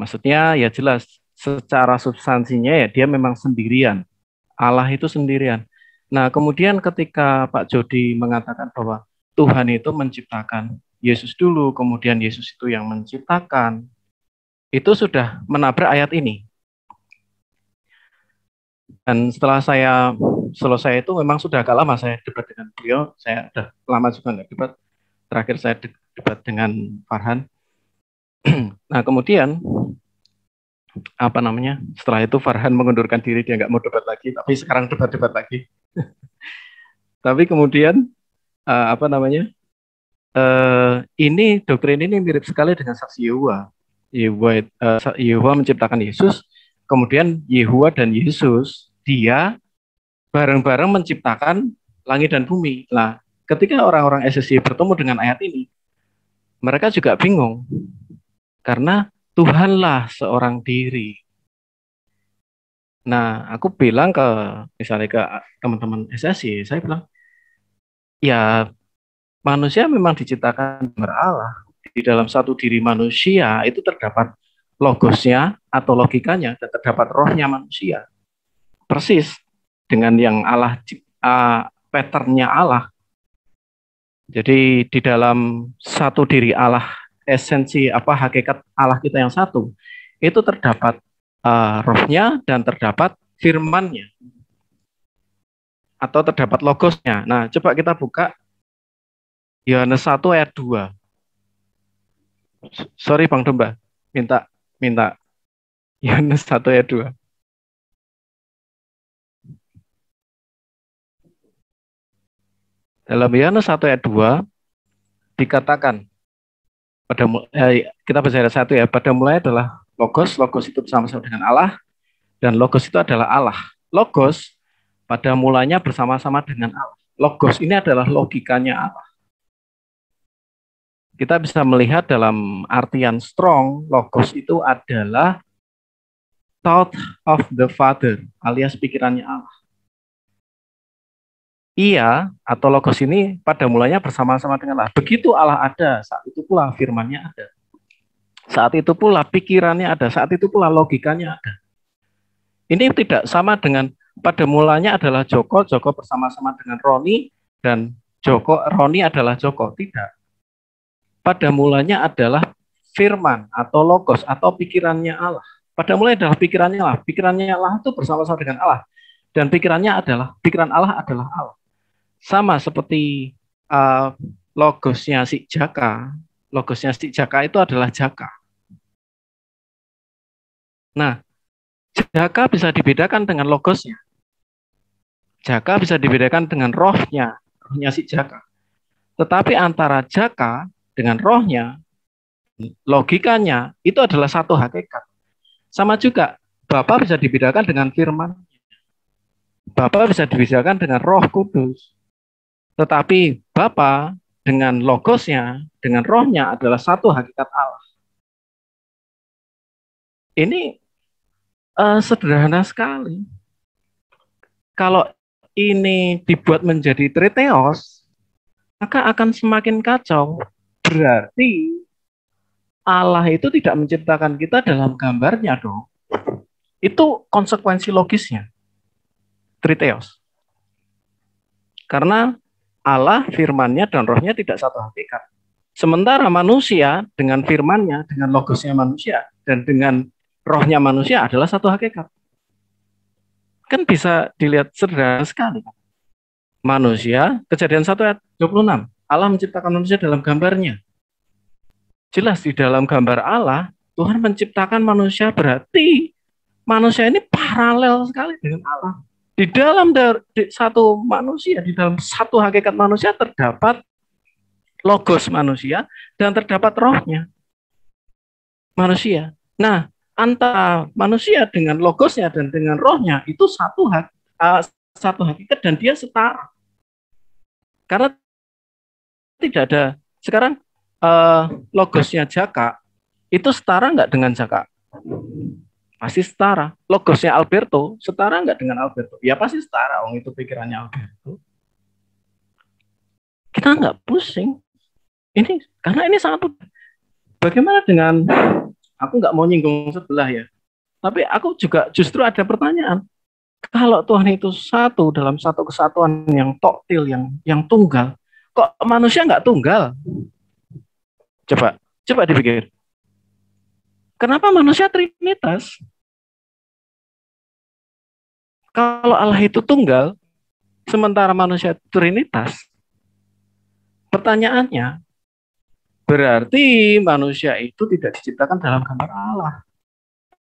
Maksudnya ya jelas secara substansinya ya dia memang sendirian. Allah itu sendirian. Nah, kemudian ketika Pak Jody mengatakan bahwa Tuhan itu menciptakan Yesus dulu, kemudian Yesus itu yang menciptakan, itu sudah menabrak ayat ini. Dan setelah saya selesai itu memang sudah agak lama saya debat dengan beliau, saya sudah lama juga nggak debat. Terakhir saya debat dengan Farhan. Nah, kemudian setelah itu Farhan mengundurkan diri, dia nggak mau debat lagi, tapi sekarang debat lagi. Tapi kemudian ini doktrin ini mirip sekali dengan saksi Yehova. Yehova menciptakan Yesus, kemudian Yehova dan Yesus dia bareng-bareng menciptakan langit dan bumi. Nah, ketika orang-orang SSY bertemu dengan ayat ini, mereka juga bingung karena Tuhanlah seorang diri. Nah, aku bilang misalnya ke teman-teman SSY, saya bilang, ya manusia memang diciptakan Allah. Di dalam satu diri manusia itu terdapat logosnya atau logikanya dan terdapat rohnya manusia. Persis dengan yang Allah, patternnya Allah. Jadi di dalam satu diri Allah, esensi hakikat Allah kita yang satu, itu terdapat rohnya dan terdapat firman-Nya atau terdapat logosnya. Nah, coba kita buka Yohanes 1 ayat 2. Sorry Bang Domba, minta Yohanes 1 ayat 2. Dalam Yohanes 1 ayat 2 dikatakan kita baca ayat 1 ya, pada mulanya adalah logos itu bersama-sama dengan Allah, dan logos itu adalah Allah. Logos pada mulanya bersama-sama dengan Allah. Logos ini adalah logikanya Allah. Kita bisa melihat dalam artian strong, logos itu adalah thought of the Father, alias pikirannya Allah. Ia atau logos ini pada mulanya bersama-sama dengan Allah. Begitu Allah ada, saat itu pula firman-Nya ada. Saat itu pula pikirannya ada, saat itu pula logikanya ada. Ini tidak sama dengan pada mulanya adalah Joko bersama-sama dengan Roni, dan Roni adalah Joko. Tidak. Pada mulanya adalah firman atau logos atau pikirannya Allah. Pada mulanya adalah pikirannya Allah. Pikirannya Allah itu bersama-sama dengan Allah. Dan pikiran Allah adalah Allah. Sama seperti logosnya si Jaka. Logosnya si Jaka itu adalah Jaka. Nah, Jaka bisa dibedakan dengan logosnya. Jaka bisa dibedakan dengan rohnya si Jaka. Tetapi antara Jaka dengan rohnya, logikanya, itu adalah satu hakikat. Sama juga, Bapa bisa dibedakan dengan firman. Bapa bisa dibedakan dengan Roh Kudus. Tetapi Bapa dengan logosnya, dengan rohnya adalah satu hakikat Allah. Ini sederhana sekali. Kalau ini dibuat menjadi triteos, maka akan semakin kacau. Berarti Allah itu tidak menciptakan kita dalam gambarnya dong. Itu konsekuensi logisnya. Triteos. Karena Allah, firman-Nya dan rohnya tidak satu hakikat. Sementara manusia dengan firman-Nya, dengan logosnya manusia, dan dengan rohnya manusia adalah satu hakikat. Kan bisa dilihat sederhana sekali. Manusia, Kejadian 1 ayat 26. Allah menciptakan manusia dalam gambarnya. Jelas di dalam gambar Allah, Tuhan menciptakan manusia, berarti manusia ini paralel sekali dengan Allah. Di dalam satu manusia, di dalam satu hakikat manusia terdapat logos manusia dan terdapat rohnya manusia. Nah, antara manusia dengan logosnya dan dengan rohnya itu satu hakikat dan dia setara. Karena tidak ada sekarang logosnya Jaka itu setara nggak dengan Jaka? Pasti setara. Logosnya Alberto setara nggak dengan Alberto? Ya pasti setara, itu pikirannya Alberto. Kita nggak pusing. Karena ini sangat. Bagaimana dengan aku nggak mau nyinggung sebelah ya. Tapi aku juga justru ada pertanyaan. Kalau Tuhan itu satu dalam satu kesatuan yang toktil, yang tunggal, kok manusia nggak tunggal? Coba dipikir. Kenapa manusia trinitas? Kalau Allah itu tunggal, sementara manusia trinitas, pertanyaannya, berarti manusia itu tidak diciptakan dalam gambar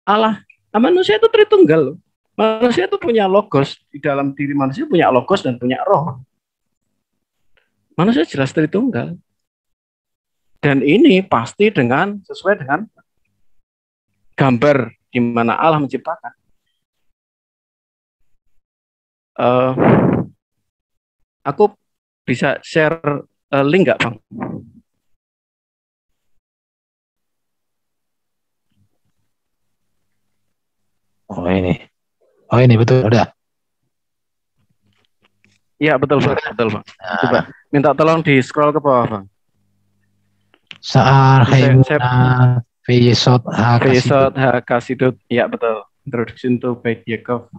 Allah. Manusia itu tritunggal. Manusia itu punya logos. Di dalam diri manusia punya logos dan punya roh. Manusia jelas tritunggal. Dan ini pasti sesuai dengan gambar di mana Allah menciptakan. Aku bisa share link nggak, Bang? Oh ini betul, udah. Iya betul Pak. Nah. Coba minta tolong di scroll ke bawah, Bang. Sa'ar Haimuna Fiyesot Hakasidut. Iya betul. Introduction to Beit Yaakov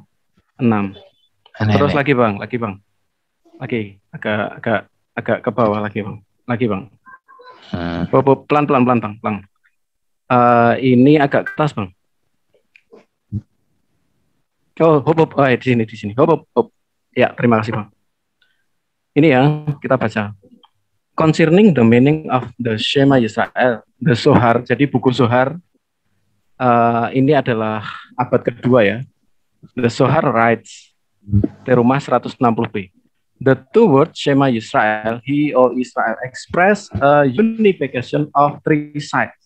6. Terus lagi Bang. Lagi agak ke bawah lagi Bang. Pelan Bang. Ini agak ke atas Bang. Oh, hop. Di sini. Hop. Ya, terima kasih, Bang. Ini yang kita baca. Concerning the meaning of the Shema Yisrael, the Zohar. Jadi buku Zohar ini adalah abad kedua ya. The Zohar writes Terumah 160b. The two words Shema Yisrael, he or Israel, express a unification of three sides.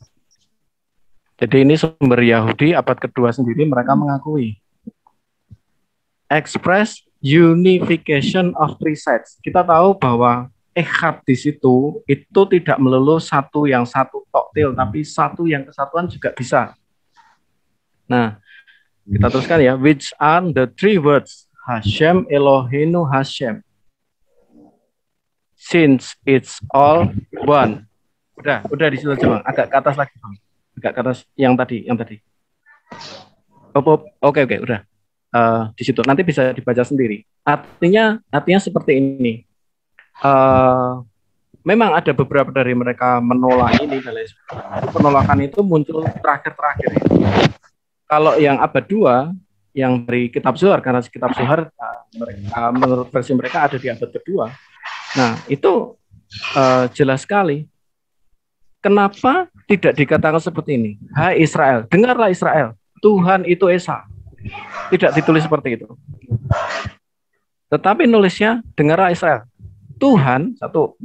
Jadi ini sumber Yahudi abad kedua sendiri mereka mengakui express unification of three sides. Kita tahu bahwa echad di situ itu tidak melulu satu yang satu toktil, tapi satu yang kesatuan juga bisa. Nah, kita teruskan ya. Which are the three words Hashem Eloheinu Hashem? Since it's all one. Udah di situ aja Bang. Agak ke atas lagi Bang. Agak ke atas yang tadi. Oke, udah. Di situ nanti bisa dibaca sendiri. Artinya seperti ini. Memang ada beberapa dari mereka menolak ini. Penolakan itu muncul terakhir. Kalau yang abad 2, yang dari kitab Zohar, karena kitab Zohar menurut versi mereka ada di abad kedua. Nah itu jelas sekali. Kenapa tidak dikatakan seperti ini? Hai Israel, dengarlah Israel, Tuhan itu Esa. Tidak ditulis seperti itu. Tetapi nulisnya dengarlah Israel. Tuhan, satu.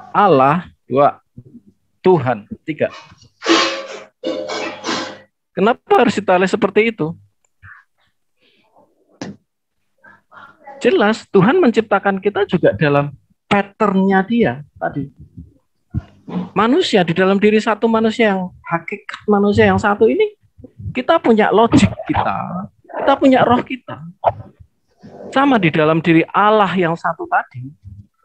Allah, dua. Tuhan, tiga. Kenapa harus ditulis seperti itu? Jelas, Tuhan menciptakan kita juga dalam pattern-nya dia tadi. Manusia, di dalam diri satu manusia yang hakikat manusia yang satu ini, kita punya logik kita punya roh kita. Sama di dalam diri Allah yang satu tadi,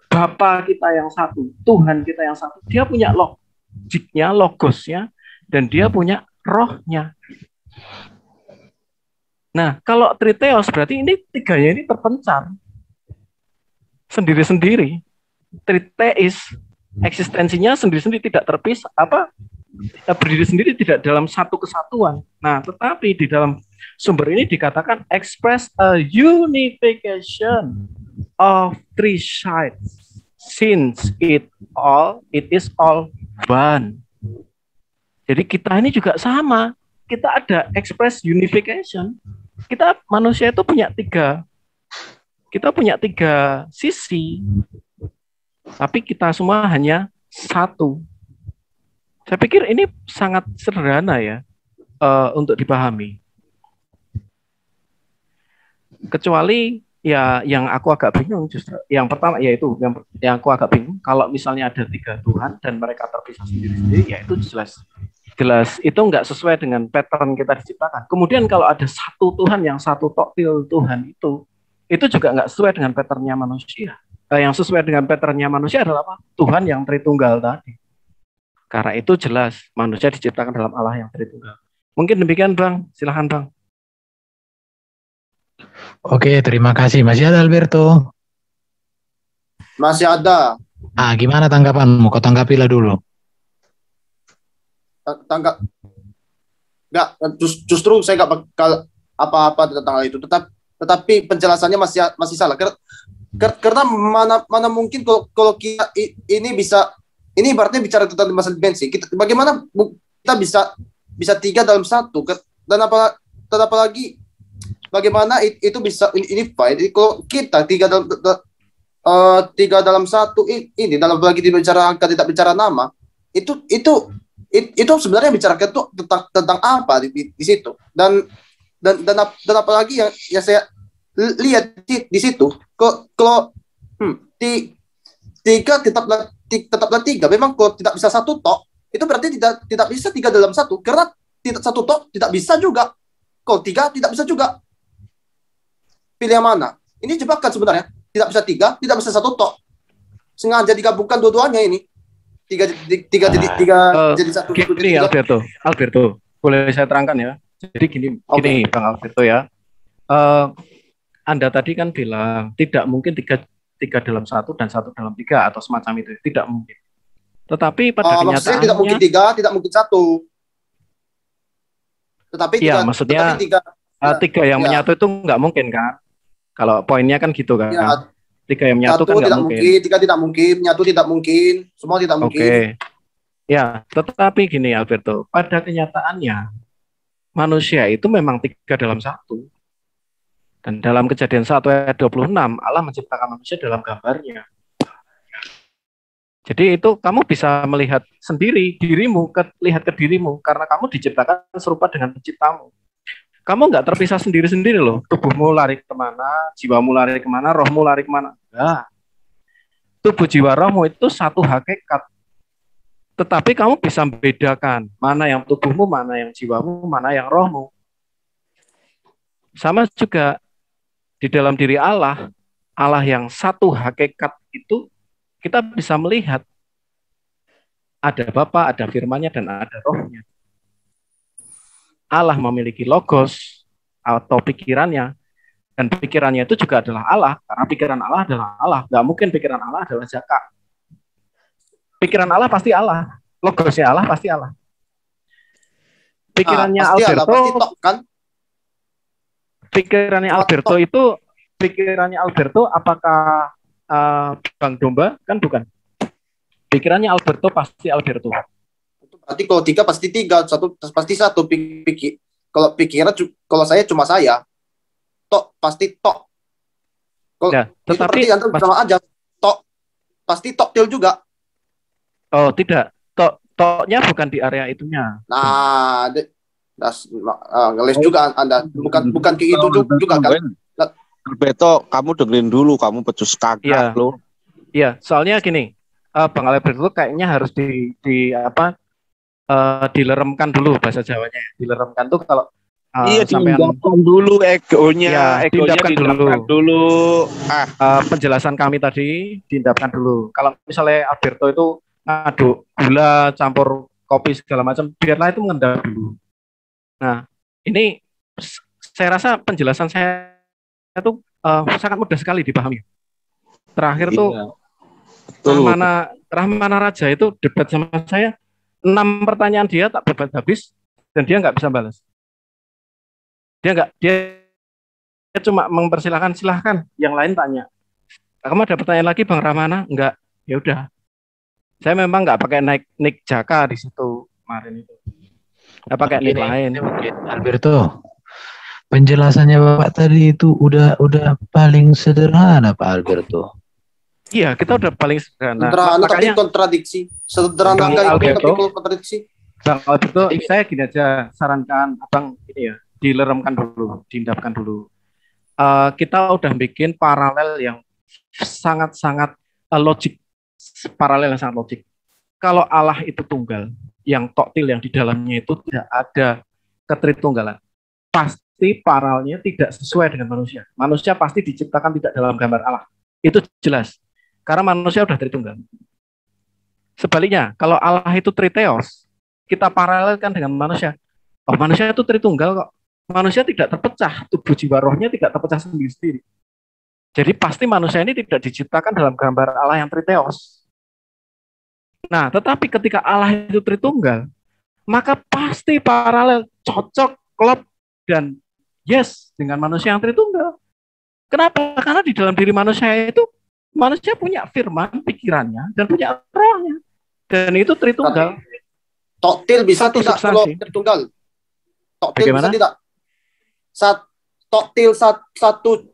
Bapa kita yang satu, Tuhan kita yang satu, dia punya logiknya, logosnya, dan dia punya rohnya. Nah, kalau triteos berarti ini tiganya ini terpencar sendiri-sendiri. Triteis eksistensinya sendiri-sendiri tidak terpisah, berdiri sendiri tidak dalam satu kesatuan. Nah, tetapi di dalam sumber ini dikatakan express a unification of three sides since it is all one. Jadi kita ini juga sama. Kita ada express unification. Kita manusia itu punya tiga sisi. Tapi kita semua hanya satu. Saya pikir ini sangat sederhana ya untuk dipahami. Kecuali ya yang aku agak bingung justru yang pertama yaitu yang aku agak bingung kalau misalnya ada tiga Tuhan dan mereka terpisah sendiri-sendiri, ya itu jelas itu nggak sesuai dengan pattern kita diciptakan. Kemudian kalau ada satu Tuhan yang satu toktil Tuhan itu juga nggak sesuai dengan patternnya manusia. Yang sesuai dengan patternnya manusia adalah apa? Tuhan yang Tritunggal tadi. Karena itu jelas manusia diciptakan dalam Allah yang Tritunggal. Mungkin demikian Bang, silahkan Bang. Oke, terima kasih. Masih ada Alberto? Masih ada. Gimana tanggapanmu? Kau tanggapilah dulu. Tanggap. Enggak, justru saya nggak bakal apa-apa tentang hal itu. Tetapi penjelasannya masih salah. Karena mana mungkin kalau kita ini bisa, ini ibaratnya bicara tentang masalah dimensi. Bagaimana kita bisa 3 dalam 1, dan apalagi bagaimana itu bisa unified. Kalau kita 3 dalam 1 ini dalam lagi bicara angka, tidak bicara nama, itu sebenarnya bicara itu tentang apa di situ, dan apalagi yang saya lihat di situ, kalau 3 tetaplah 3. Memang kalau tidak bisa 1 tok, itu berarti tidak bisa 3 dalam 1, karena 1 tok tidak bisa juga. Kalau 3 tidak bisa juga. Pilih yang mana? Ini jebakan sebenarnya. Tidak bisa 3, tidak bisa 1 tok. Sengaja digabungkan dua-duanya ini. 3 jadi 1. Gini Alberto, boleh saya terangkan ya. Jadi gini Bang Alberto ya. Anda tadi kan bilang tidak mungkin 3 dalam 1 dan 1 dalam 3 atau semacam itu. Tidak mungkin. Tetapi pada kenyataannya tidak mungkin 3, tidak mungkin 1. Tetapi ya, maksudnya 3 yang menyatu itu nggak mungkin kan? Kalau poinnya kan gitu kan? Ya, 3 yang menyatu kan nggak mungkin. 3 tidak mungkin, menyatu tidak mungkin, semua tidak mungkin. Oke. Ya, tetapi gini Alberto, pada kenyataannya manusia itu memang 3 dalam 1. Dan dalam Kejadian 1 ayat 26, Allah menciptakan manusia dalam gambarnya. Jadi itu kamu bisa melihat sendiri dirimu, lihat ke dirimu, karena kamu diciptakan serupa dengan penciptamu. Kamu nggak terpisah sendiri-sendiri loh. Tubuhmu lari kemana, jiwamu lari kemana, rohmu lari kemana. Enggak. Tubuh jiwa rohmu itu satu hakikat. Tetapi kamu bisa membedakan mana yang tubuhmu, mana yang jiwamu, mana yang rohmu. Sama juga di dalam diri Allah, Allah yang satu hakikat itu kita bisa melihat ada Bapa, ada firman-Nya, dan ada rohnya. Allah memiliki logos atau pikirannya, dan pikirannya itu juga adalah Allah, karena pikiran Allah adalah Allah. Nggak mungkin pikiran Allah adalah Zaka. Pikiran Allah pasti Allah, logosnya Allah pasti Allah. Pikirannya Alberto, kan? Pikirannya Alberto apakah Bang Domba? Kan bukan. Pikirannya Alberto pasti Alberto. Berarti kalau 3 pasti 3, 1 pasti 1. Kalau pikiran, kalau saya cuma saya. Tok pasti tok. Kalau ya, tetapi sama aja. Tok pasti tok til juga. Oh, tidak. Toknya bukan di area itunya. Nah, ngeles juga Anda. Bukan ke itu juga kan. Alberto, kamu dengerin dulu, kamu pecus kakak lo. Iya, soalnya gini, Bang Alberto kayaknya harus dileremkan dulu bahasa Jawanya. Dileremkan tuh kalau diindahkan dulu egonya, ya, diindahkan dulu. Penjelasan kami tadi diindahkan dulu. Kalau misalnya Alberto itu ngaduk gula campur kopi segala macam, biarlah itu mengendap dulu. Nah, ini saya rasa penjelasan saya itu sangat mudah sekali dipahami. Terakhir tuh Rahmana Raja itu debat sama saya, 6 pertanyaan dia tak debat habis dan dia nggak bisa balas. Dia cuma mempersilahkan, silahkan yang lain tanya. Kamu ada pertanyaan lagi Bang Rahmana? Enggak. Ya udah. Saya memang nggak pakai nick Jaka di situ kemarin itu. Nggak pakai nick lain. Alberto, penjelasannya Bapak tadi itu udah paling sederhana Pak Alberto. Iya, kita udah paling sederhana. Makanya kontradiksi. Sederhana kali tapi kontradiksi. Bang Alberto, saya gini aja sarankan Abang ini ya, dileremkan dulu, diindahkan dulu. Kita udah bikin paralel yang sangat-sangat logik. Paralel yang sangat logik. Kalau Allah itu tunggal, yang toktil yang di dalamnya itu tidak ada ketritunggalan, pasti paralelnya tidak sesuai dengan manusia. Manusia pasti diciptakan tidak dalam gambar Allah. Itu jelas. Karena manusia udah tritunggal. Sebaliknya, kalau Allah itu Triteos, kita paralelkan dengan manusia. Oh, manusia itu Tritunggal kok. Manusia tidak terpecah, tubuh jiwa rohnya tidak terpecah sendiri-sendiri. Jadi pasti manusia ini tidak diciptakan dalam gambar Allah yang Triteos. Nah, tetapi ketika Allah itu Tritunggal, maka pasti paralel, cocok, klop, dan yes dengan manusia yang Tritunggal. Kenapa? Karena di dalam diri manusia itu, manusia punya firman, pikirannya, dan punya rohnya. Dan itu Tritunggal. Toktil bisa tidak kalau Tritunggal? Toktil bisa tidak? Toktil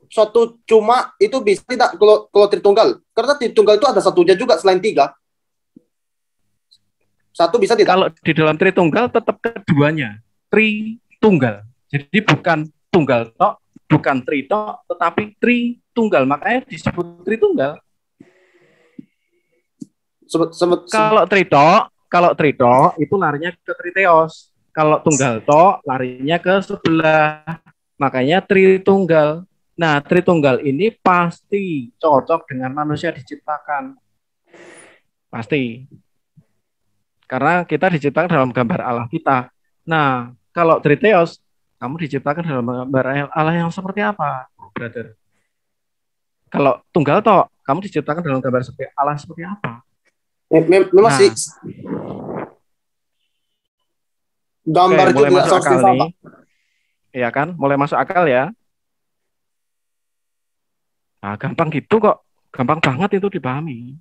satu cuma itu bisa tidak kalau Tritunggal? Karena Tritunggal itu ada satunya juga selain tiga. Satu bisa tidak? Kalau di dalam Tritunggal tetap keduanya Tritunggal. Jadi bukan tunggal tok, bukan tri tok, tetapi Tritunggal. Makanya disebut Tritunggal. Kalau tritok itu larinya ke Triteos. Kalau tunggal tok larinya ke sebelah. Makanya Tritunggal. Nah, Tritunggal ini pasti cocok dengan manusia diciptakan. Pasti. Karena kita diciptakan dalam gambar Allah kita. Nah, kalau Triteos, kamu diciptakan dalam gambar Allah yang seperti apa, brother? Kalau tunggal tok, kamu diciptakan dalam gambar seperti Allah seperti apa? Memang sih. Gambar mulai masuk akal nih. Iya kan? Mulai masuk akal ya. Nah, gampang gitu kok. Gampang banget itu dipahami.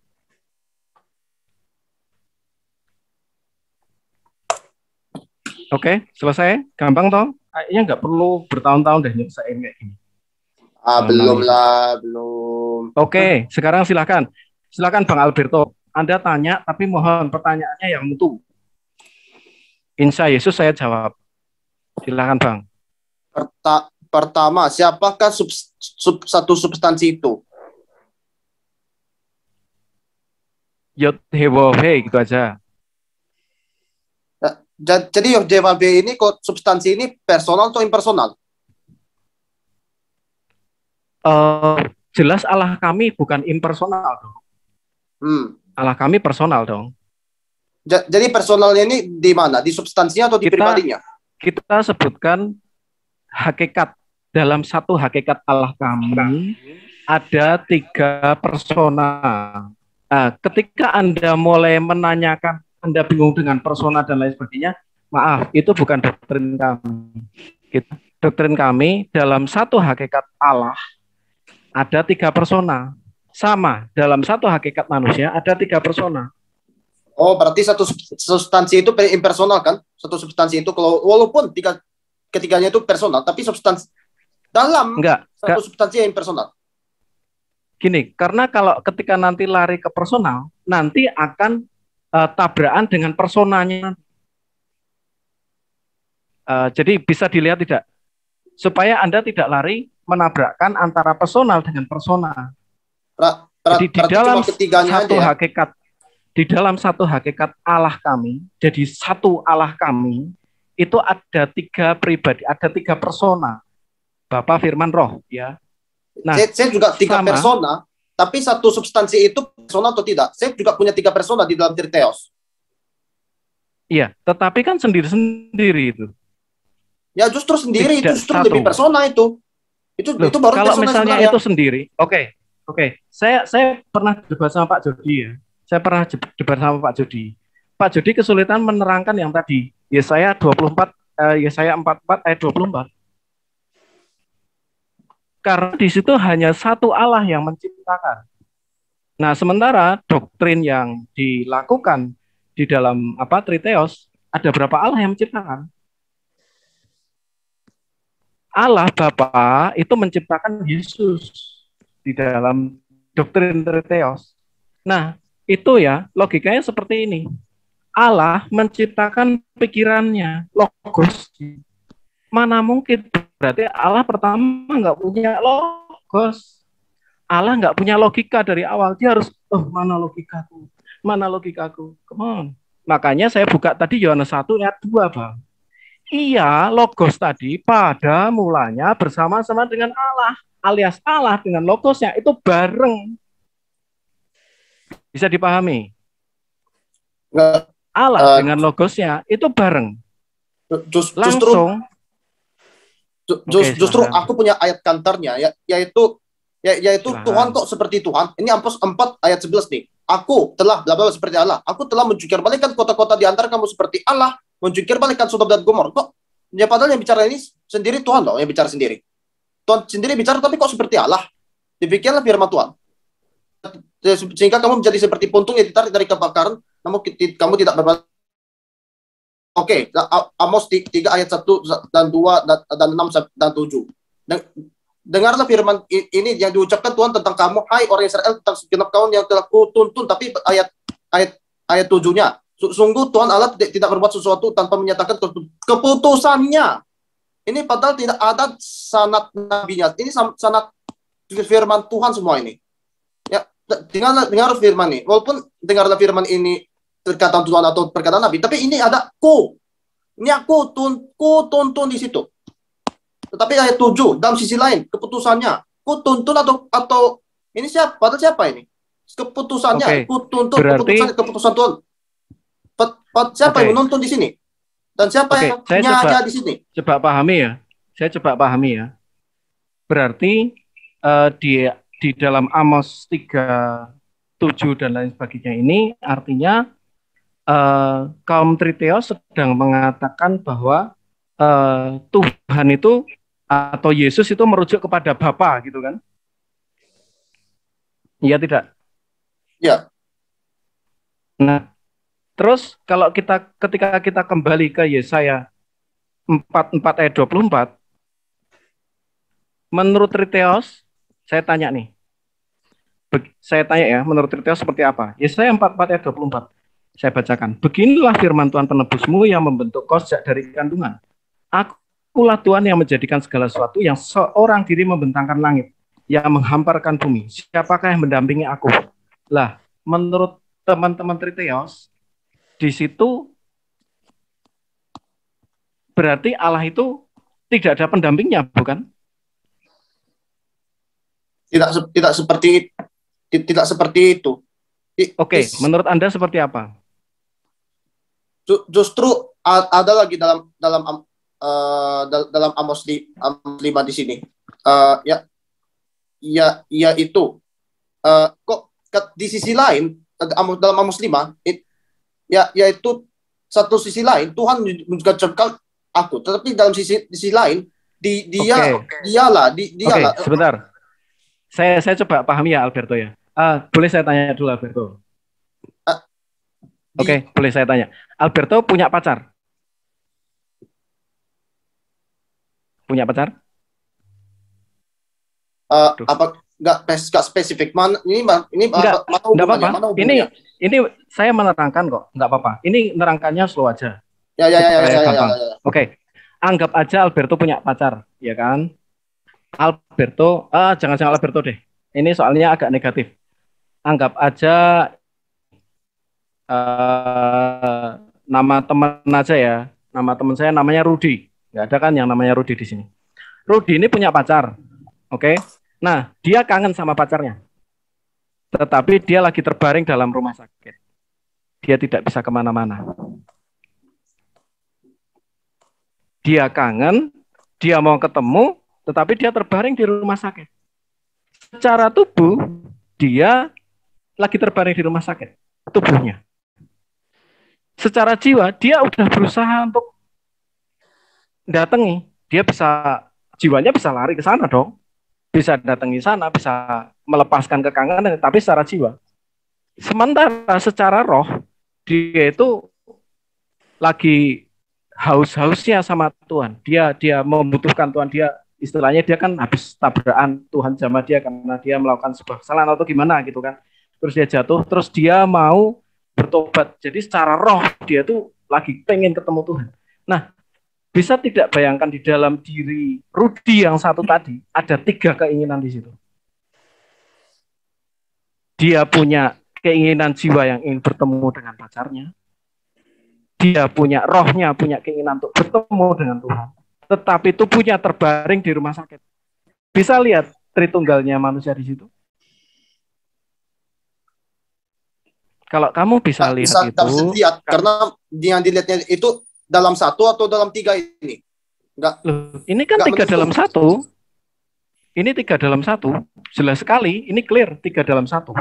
Oke, selesai. Gampang toh? Kayaknya nggak perlu bertahun-tahun deh nyelesain kayak gini. Belum lah, belum. Oke, sekarang silakan. Silakan Bang Alberto. Anda tanya, tapi mohon pertanyaannya yang mutu. Insya Yesus saya jawab. Silakan Bang. Pertama, siapakah satu substansi itu? Yod Hewohe gitu aja. Jadi Yod Hewohe ini kok substansi ini personal atau impersonal? Jelas Allah kami bukan impersonal dong. Allah kami personal dong. Jadi personalnya ini di mana? Di substansinya atau di pribadinya? Kita sebutkan hakikat. Dalam satu hakikat Allah kami ada 3 persona. Nah, ketika Anda mulai menanyakan, Anda bingung dengan persona dan lain sebagainya, maaf, itu bukan doktrin kami. Doktrin kami dalam satu hakikat Allah ada 3 persona. Sama, dalam satu hakikat manusia ada 3 persona. Oh, berarti satu substansi itu impersonal kan? Satu substansi itu kalau walaupun ketiganya itu personal, tapi substansi dalam satu substansi yang impersonal. Gini, karena kalau ketika nanti lari ke personal, nanti akan tabrakan dengan personanya. Jadi bisa dilihat tidak? Supaya Anda tidak lari menabrakkan antara personal dengan persona. Jadi di dalam satu hakikat, di dalam satu hakikat Allah kami, jadi satu Allah kami, itu ada 3 pribadi, ada 3 persona. Bapa, Firman, Roh, ya. Nah, saya juga 3 persona, tapi satu substansi itu persona atau tidak? Saya juga punya 3 persona di dalam Triteos. Iya, tetapi kan sendiri-sendiri itu. Ya justru sendiri, itu justru lebih persona itu. Itu baru kalau persona misalnya sebenarnya. Itu sendiri, oke. Saya pernah debat sama Pak Jody ya. Saya pernah debat sama Pak Jody. Pak Jody kesulitan menerangkan yang tadi. Yesaya 44, Yesaya 44 ayat 24. Karena di situ hanya satu Allah yang menciptakan. Nah, sementara doktrin yang dilakukan di dalam Triteos, ada berapa Allah yang menciptakan? Allah Bapa itu menciptakan Yesus di dalam doktrin Triteos. Nah, itu ya logikanya seperti ini. Allah menciptakan pikirannya, logos. Mana mungkin, berarti Allah pertama nggak punya logos. Allah nggak punya logika dari awal. Dia harus, mana logikaku? Mana logikaku? Come on. Makanya saya buka tadi Yohanes 1 ayat 2, Bang. Iya, logos tadi pada mulanya bersama-sama dengan Allah. Alias Allah dengan logosnya itu bareng. Bisa dipahami? Allah dengan logosnya itu bareng. Langsung. Justru aku punya ayat kantornya, yaitu Tuhan kok seperti Tuhan. Ini Amós 4 ayat 11 nih. Aku telah bla bla seperti Allah. Aku telah menjungkir balikkan kota-kota di antara kamu seperti Allah, menjungkir balikkan Sodom dan Gomor. Kok ya padahal yang bicara ini sendiri Tuhan loh, yang bicara sendiri. Tuhan sendiri bicara tapi kok seperti Allah? Demikianlah firman Tuhan. Sehingga kamu menjadi seperti puntung yang ditarik dari kebakaran, namun kamu tidak berbuat. Oke, Amós 3 ayat 1 dan 2 dan 6 dan 7. Dengarlah firman ini yang diucapkan Tuhan tentang kamu, hai orang Israel, tentang segenap kaum yang telah kutuntun. Tapi ayat 7-nya, sungguh Tuhan Allah tidak berbuat sesuatu tanpa menyatakan keputusannya. Ini padahal tidak ada sanad nabinya. Ini sanad firman Tuhan semua ini. Ya, dengar firman ini. Walaupun dengarlah firman ini perkataan Tuhan atau perkataan Nabi, tapi ini ada ku. Ini aku tuntun di situ. Tetapi ayat 7 dalam sisi lain keputusannya, ku tuntun atau ini siapa? Padahal siapa ini? Keputusannya, ku tuntun keputusan Tuhan. Siapa yang menuntun di sini? Dan siapa yang punya di sini? Coba pahami ya. Saya coba pahami ya. Berarti di dalam Amós 3:7 dan lain sebagainya ini artinya kaum Triteos sedang mengatakan bahwa Tuhan itu atau Yesus itu merujuk kepada Bapa gitu kan? Iya tidak? Ya. Nah, terus kalau ketika kita kembali ke Yesaya 4 ayat 24, menurut Triteos, saya tanya nih. Saya tanya ya, menurut Triteos seperti apa? Yesaya 4 ayat 24. Saya bacakan. Beginilah firman Tuhan penebusmu yang membentuk kau sejak dari kandungan. Akulah Tuhan yang menjadikan segala sesuatu, yang seorang diri membentangkan langit, yang menghamparkan bumi. Siapakah yang mendampingi aku? Lah, menurut teman-teman Triteos, di situ berarti Allah itu tidak ada pendampingnya, bukan? Tidak seperti itu. Oke, menurut Anda seperti apa? Justru ada lagi dalam Amós 5 di sini. Itu kok di sisi lain dalam Amós 5 yaitu satu sisi lain Tuhan juga cekal aku, tetapi dalam sisi lain dialah. Sebentar. Saya coba pahami ya Alberto ya. Boleh saya tanya dulu Alberto? Oke, boleh saya tanya. Alberto punya pacar? Punya pacar? Apa nggak spesifik? Ini enggak apa-apa. Ini saya menerangkan kok, nggak apa-apa. Ini menerangkannya slow aja. Ya. Oke, anggap aja Alberto punya pacar, ya kan? Alberto, jangan Alberto deh. Ini soalnya agak negatif. Anggap aja nama teman aja ya. Nama teman saya namanya Rudi. Nggak ada kan yang namanya Rudi di sini. Rudi ini punya pacar. Oke. Nah, dia kangen sama pacarnya. Tetapi dia lagi terbaring dalam rumah sakit. Dia tidak bisa kemana-mana. Dia kangen, dia mau ketemu, tetapi dia terbaring di rumah sakit. Secara tubuh, dia lagi terbaring di rumah sakit. Tubuhnya. Secara jiwa, dia udah berusaha untuk datangi. Jiwanya bisa lari ke sana dong. Bisa datangi sana, bisa melepaskan kekangenan, tapi secara jiwa. Sementara secara roh, dia itu lagi haus-hausnya sama Tuhan. Dia membutuhkan Tuhan. Istilahnya dia kan habis tabrakan Tuhan sama dia karena dia melakukan sebuah kesalahan atau gimana gitu kan. Terus dia jatuh, terus dia mau bertobat. Jadi secara roh dia tuh lagi pengen ketemu Tuhan. Nah, bisa tidak bayangkan di dalam diri Rudi yang satu tadi ada 3 keinginan di situ. Dia punya keinginan jiwa yang ingin bertemu dengan pacarnya. Dia punya rohnya, punya keinginan untuk bertemu dengan Tuhan. Tetapi tubuhnya terbaring di rumah sakit. Bisa lihat Tritunggalnya manusia di situ? Kalau kamu bisa lihat itu, lihat, karena yang dilihatnya itu dalam 1 atau dalam 3 ini. Enggak. Loh, ini kan 3 dalam 1. Ini 3 dalam 1. Jelas sekali, ini clear 3 dalam 1.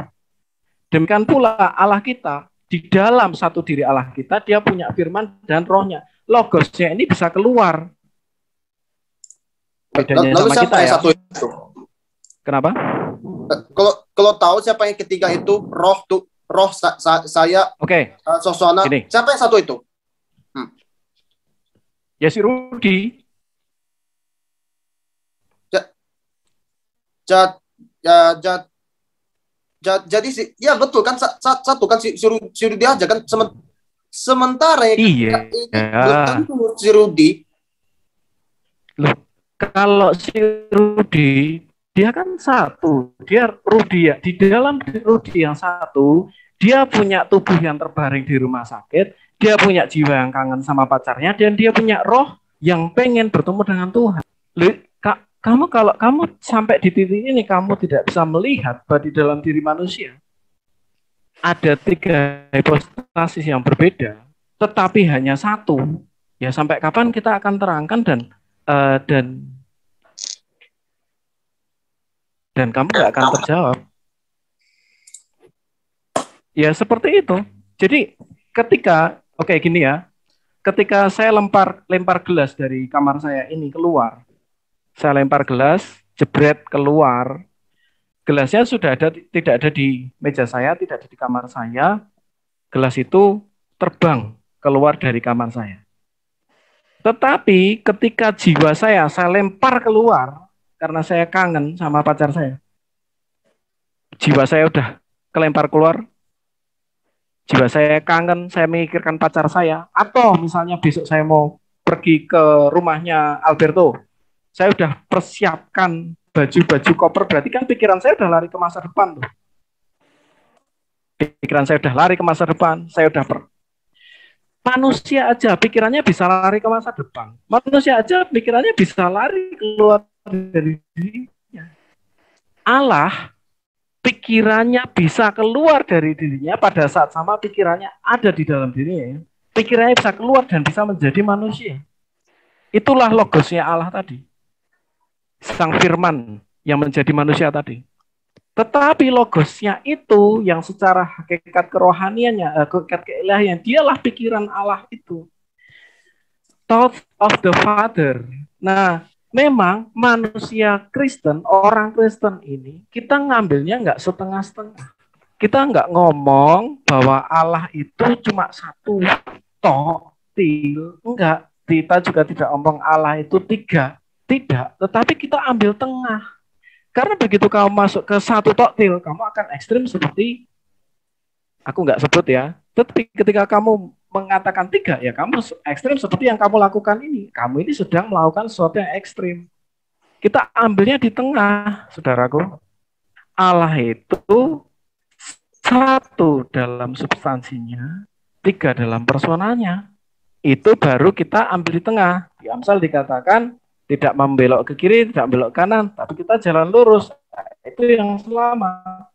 Demikian pula Allah kita, di dalam satu diri Allah kita, dia punya firman dan rohnya. Logosnya ini bisa keluar. Bedanya Lalu sama siapa kita yang ya. satu itu? Kenapa? Kalau tahu siapa yang ketiga itu, roh saya, Oke. Sosona, siapa yang satu itu? Ya si Rudi. Jadi ya betul kan, satu kan si Rudi aja kan, sementara iya si Rudi. Loh, kalau si Rudi dia kan satu, dia Rudi ya, di dalam Rudi yang satu, dia punya tubuh yang terbaring di rumah sakit, dia punya jiwa yang kangen sama pacarnya, dan dia punya roh yang pengen bertemu dengan Tuhan. Loh, kalau kamu sampai di titik ini, kamu tidak bisa melihat bahwa di dalam diri manusia ada 3 hipostasis yang berbeda, tetapi hanya satu. Ya sampai kapan kita akan terangkan dan kamu nggak akan terjawab. Ya seperti itu. Jadi ketika gini ya, ketika saya lempar gelas dari kamar saya ini keluar, saya lempar gelas, jebret keluar, gelasnya sudah tidak ada di meja saya, tidak ada di kamar saya, gelas itu terbang keluar dari kamar saya. Tetapi ketika jiwa saya lempar keluar, karena saya kangen sama pacar saya. Jiwa saya udah kelempar keluar. Jiwa saya kangen, saya memikirkan pacar saya. Atau misalnya besok saya mau pergi ke rumahnya Alberto. Saya udah persiapkan baju-baju koper. Berarti kan pikiran saya udah lari ke masa depan tuh. Pikiran saya udah lari ke masa depan. Saya udah Manusia aja pikirannya bisa lari ke masa depan. Manusia aja pikirannya bisa lari keluar dari dirinya. Allah pikirannya bisa keluar dari dirinya pada saat sama pikirannya ada di dalam dirinya. Pikirannya bisa keluar dan bisa menjadi manusia. Itulah logosnya Allah tadi. Sang firman yang menjadi manusia tadi. Tetapi logosnya itu yang secara hakikat kerohaniannya, hakikat keilahian, dialah pikiran Allah itu. Thought of the Father. Nah, memang manusia Kristen, orang Kristen ini, kita ngambilnya nggak setengah-setengah. Kita nggak ngomong bahwa Allah itu cuma satu, enggak. Kita juga tidak ngomong Allah itu 3, tidak. Tetapi kita ambil tengah. Karena begitu kamu masuk ke satu toktil, kamu akan ekstrim seperti, aku nggak sebut ya, tetapi ketika kamu mengatakan 3, ya kamu ekstrim seperti yang kamu lakukan ini. Kamu ini sedang melakukan sesuatu yang ekstrim. Kita ambilnya di tengah, saudaraku. Allah itu 1 dalam substansinya, 3 dalam personanya. Itu baru kita ambil di tengah. Di Amsal dikatakan, tidak membelok ke kiri, tidak membelok ke kanan, tapi kita jalan lurus. Itu yang selamat.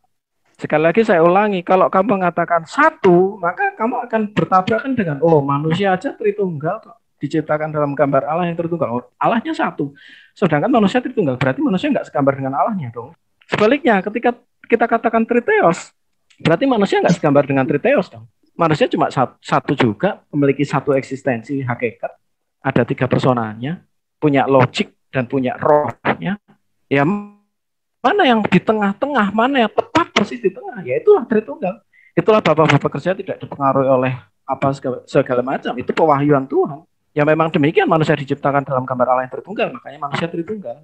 Sekali lagi saya ulangi, kalau kamu mengatakan 1, maka kamu akan bertabrakan dengan, manusia aja Tritunggal kok. Diciptakan dalam gambar Allah yang Tritunggal. Allahnya 1. Sedangkan manusia Tritunggal, berarti manusia nggak segambar dengan Allahnya dong. Sebaliknya, ketika kita katakan Triteos, berarti manusia nggak segambar dengan Triteos dong. Manusia cuma satu juga, memiliki satu eksistensi hakikat, ada 3 personanya, punya logik dan punya rohnya. Ya mana yang di tengah-tengah, mana yang tepat persis di tengah, ya itulah Tritunggal. Itulah bapak-bapak kerja tidak dipengaruhi oleh apa segala macam. Itu pewahyuan Tuhan. Ya memang demikian manusia diciptakan dalam gambar Allah yang Tritunggal, makanya manusia Tritunggal.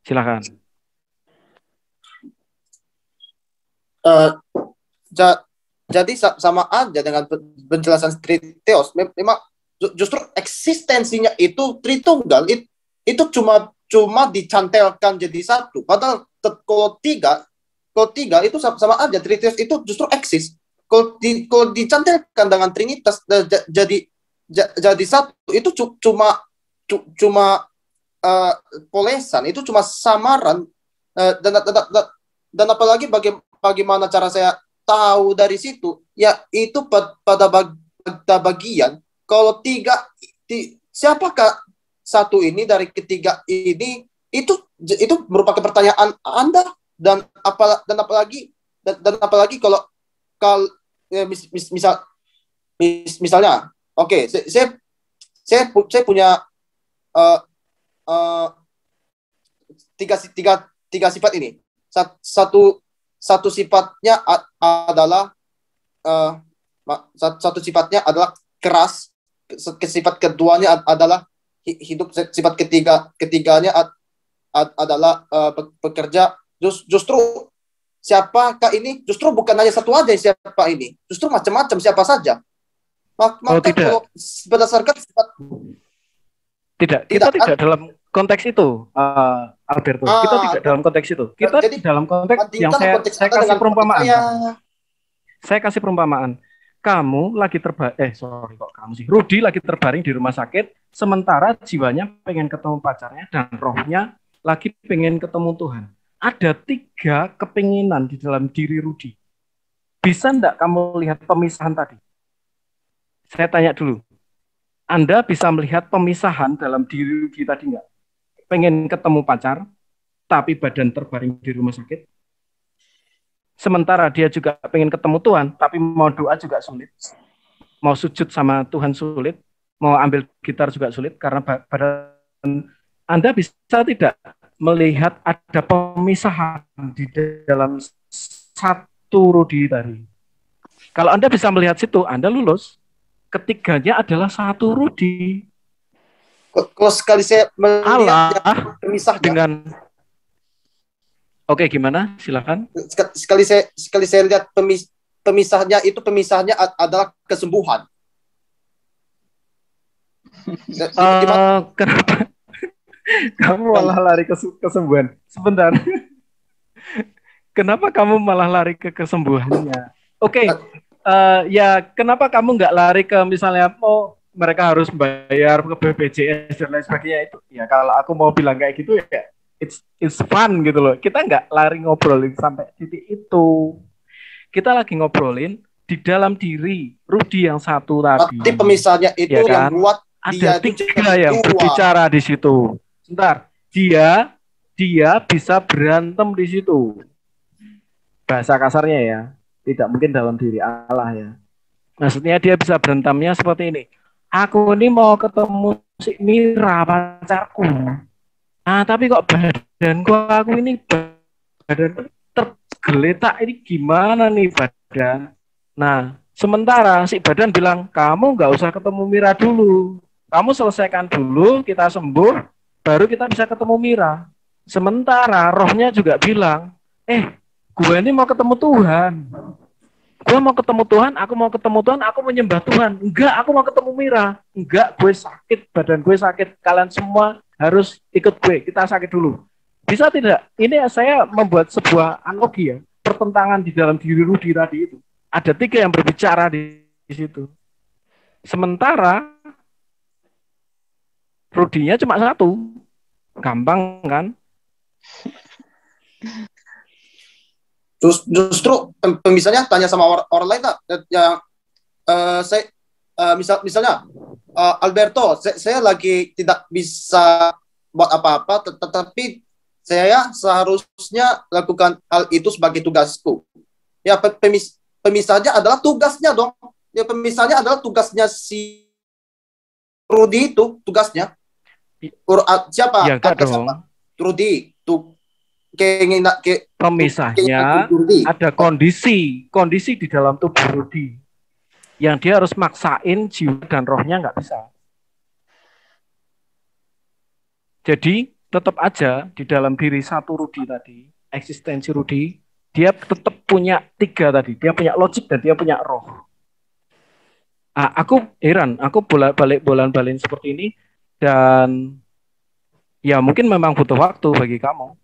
Silakan. Jadi sama aja dengan penjelasan Triteos. Memang justru eksistensinya itu Tritunggal, itu cuma dicantelkan jadi 1. Padahal kalau tiga itu sama aja. Triteos itu justru eksis. Kalau dicantelkan dengan Trinitas jadi 1, itu cuma polesan, itu cuma samaran, dan apalagi bagaimana cara saya tahu dari situ? Ya itu pada bagian kalau siapakah satu ini dari ketiga ini itu merupakan pertanyaan Anda dan apalagi kalau misalnya oke, saya punya tiga sifat ini. Satu sifatnya adalah keras. Sifat keduanya adalah hidup. Sifat ketiganya adalah bekerja. Justru siapakah ini? Justru bukan hanya satu aja siapa ini. Justru macam-macam siapa saja. Maka kalau berdasarkan sifat kita tidak dalam konteks itu, Alberto. Kita tidak dalam konteks itu. Kita jadi, dalam konteks yang saya kasih perumpamaan. Saya kasih perumpamaan. Kamu lagi Rudi lagi terbaring di rumah sakit, sementara jiwanya pengen ketemu pacarnya dan rohnya lagi pengen ketemu Tuhan. Ada 3 kepinginan di dalam diri Rudi. Bisa enggak kamu lihat pemisahan tadi? Saya tanya dulu. Anda bisa melihat pemisahan dalam diri Rudi tadi enggak? Pengen ketemu pacar, tapi badan terbaring di rumah sakit. Sementara dia juga pengen ketemu Tuhan, tapi mau doa juga sulit. Mau sujud sama Tuhan sulit. Mau ambil gitar juga sulit, karena badan. Anda bisa tidak melihat ada pemisahan di dalam satu Rudi tadi? Kalau Anda bisa melihat situ, Anda lulus. Ketiganya adalah satu Rudi. Kalau sekali saya melihat pemisah dengan Oke, gimana? Silakan. Sekali saya lihat pemisahnya adalah kesembuhan. Kenapa kamu malah lari ke kesembuhan? Sebentar. Kenapa kamu malah lari ke kesembuhannya? Oke. Ya, kenapa kamu nggak lari ke misalnya mereka harus bayar ke BPJS dan lain sebagainya itu? Ya kalau aku mau bilang kayak gitu ya, it's fun gitu loh. Kita nggak lari ngobrolin sampai titik itu. Kita lagi ngobrolin di dalam diri Rudi yang satu tadi. Tapi pemisahnya itu ya kan? Yang buat ada 3 yang berbicara di situ. Sebentar, dia bisa berantem di situ. Bahasa kasarnya ya. Tidak mungkin dalam diri Allah ya. Maksudnya dia bisa berantemnya seperti ini. Aku ini mau ketemu si Mira pacarku. Nah, tapi kok aku ini badan tergeletak, ini gimana nih badan? Nah, sementara si badan bilang, kamu nggak usah ketemu Mira dulu. Kamu selesaikan dulu, kita sembuh, baru kita bisa ketemu Mira. Sementara rohnya juga bilang, gue ini mau ketemu Tuhan. Gue mau ketemu Tuhan, aku mau menyembah Tuhan. Enggak, aku mau ketemu Mira. Enggak, gue sakit, badan gue sakit. Kalian semua harus ikut gue, kita sakit dulu. Bisa tidak? Ini saya membuat sebuah analogi ya, pertentangan di dalam diri Rudi tadi itu. Ada 3 yang berbicara di situ. Sementara Rudinya cuma 1. Gampang kan? Justru misalnya tanya sama orang lain lah yang misalnya Alberto, saya lagi tidak bisa buat apa-apa, tetapi saya seharusnya lakukan hal itu sebagai tugasku. Ya pemisahnya adalah tugasnya dong. Ya pemisahnya adalah tugasnya si Rudi itu tugasnya. Siapa? Ya, siapa? Rudi tuh. Pemisahnya ada kondisi di dalam tubuh Rudi yang dia harus maksain jiwa dan rohnya nggak bisa. Jadi tetap aja di dalam diri satu Rudi tadi, eksistensi Rudi, dia tetap punya 3 tadi. Dia punya logik dan dia punya roh. Aku heran, aku bolak-balik seperti ini dan ya mungkin memang butuh waktu bagi kamu.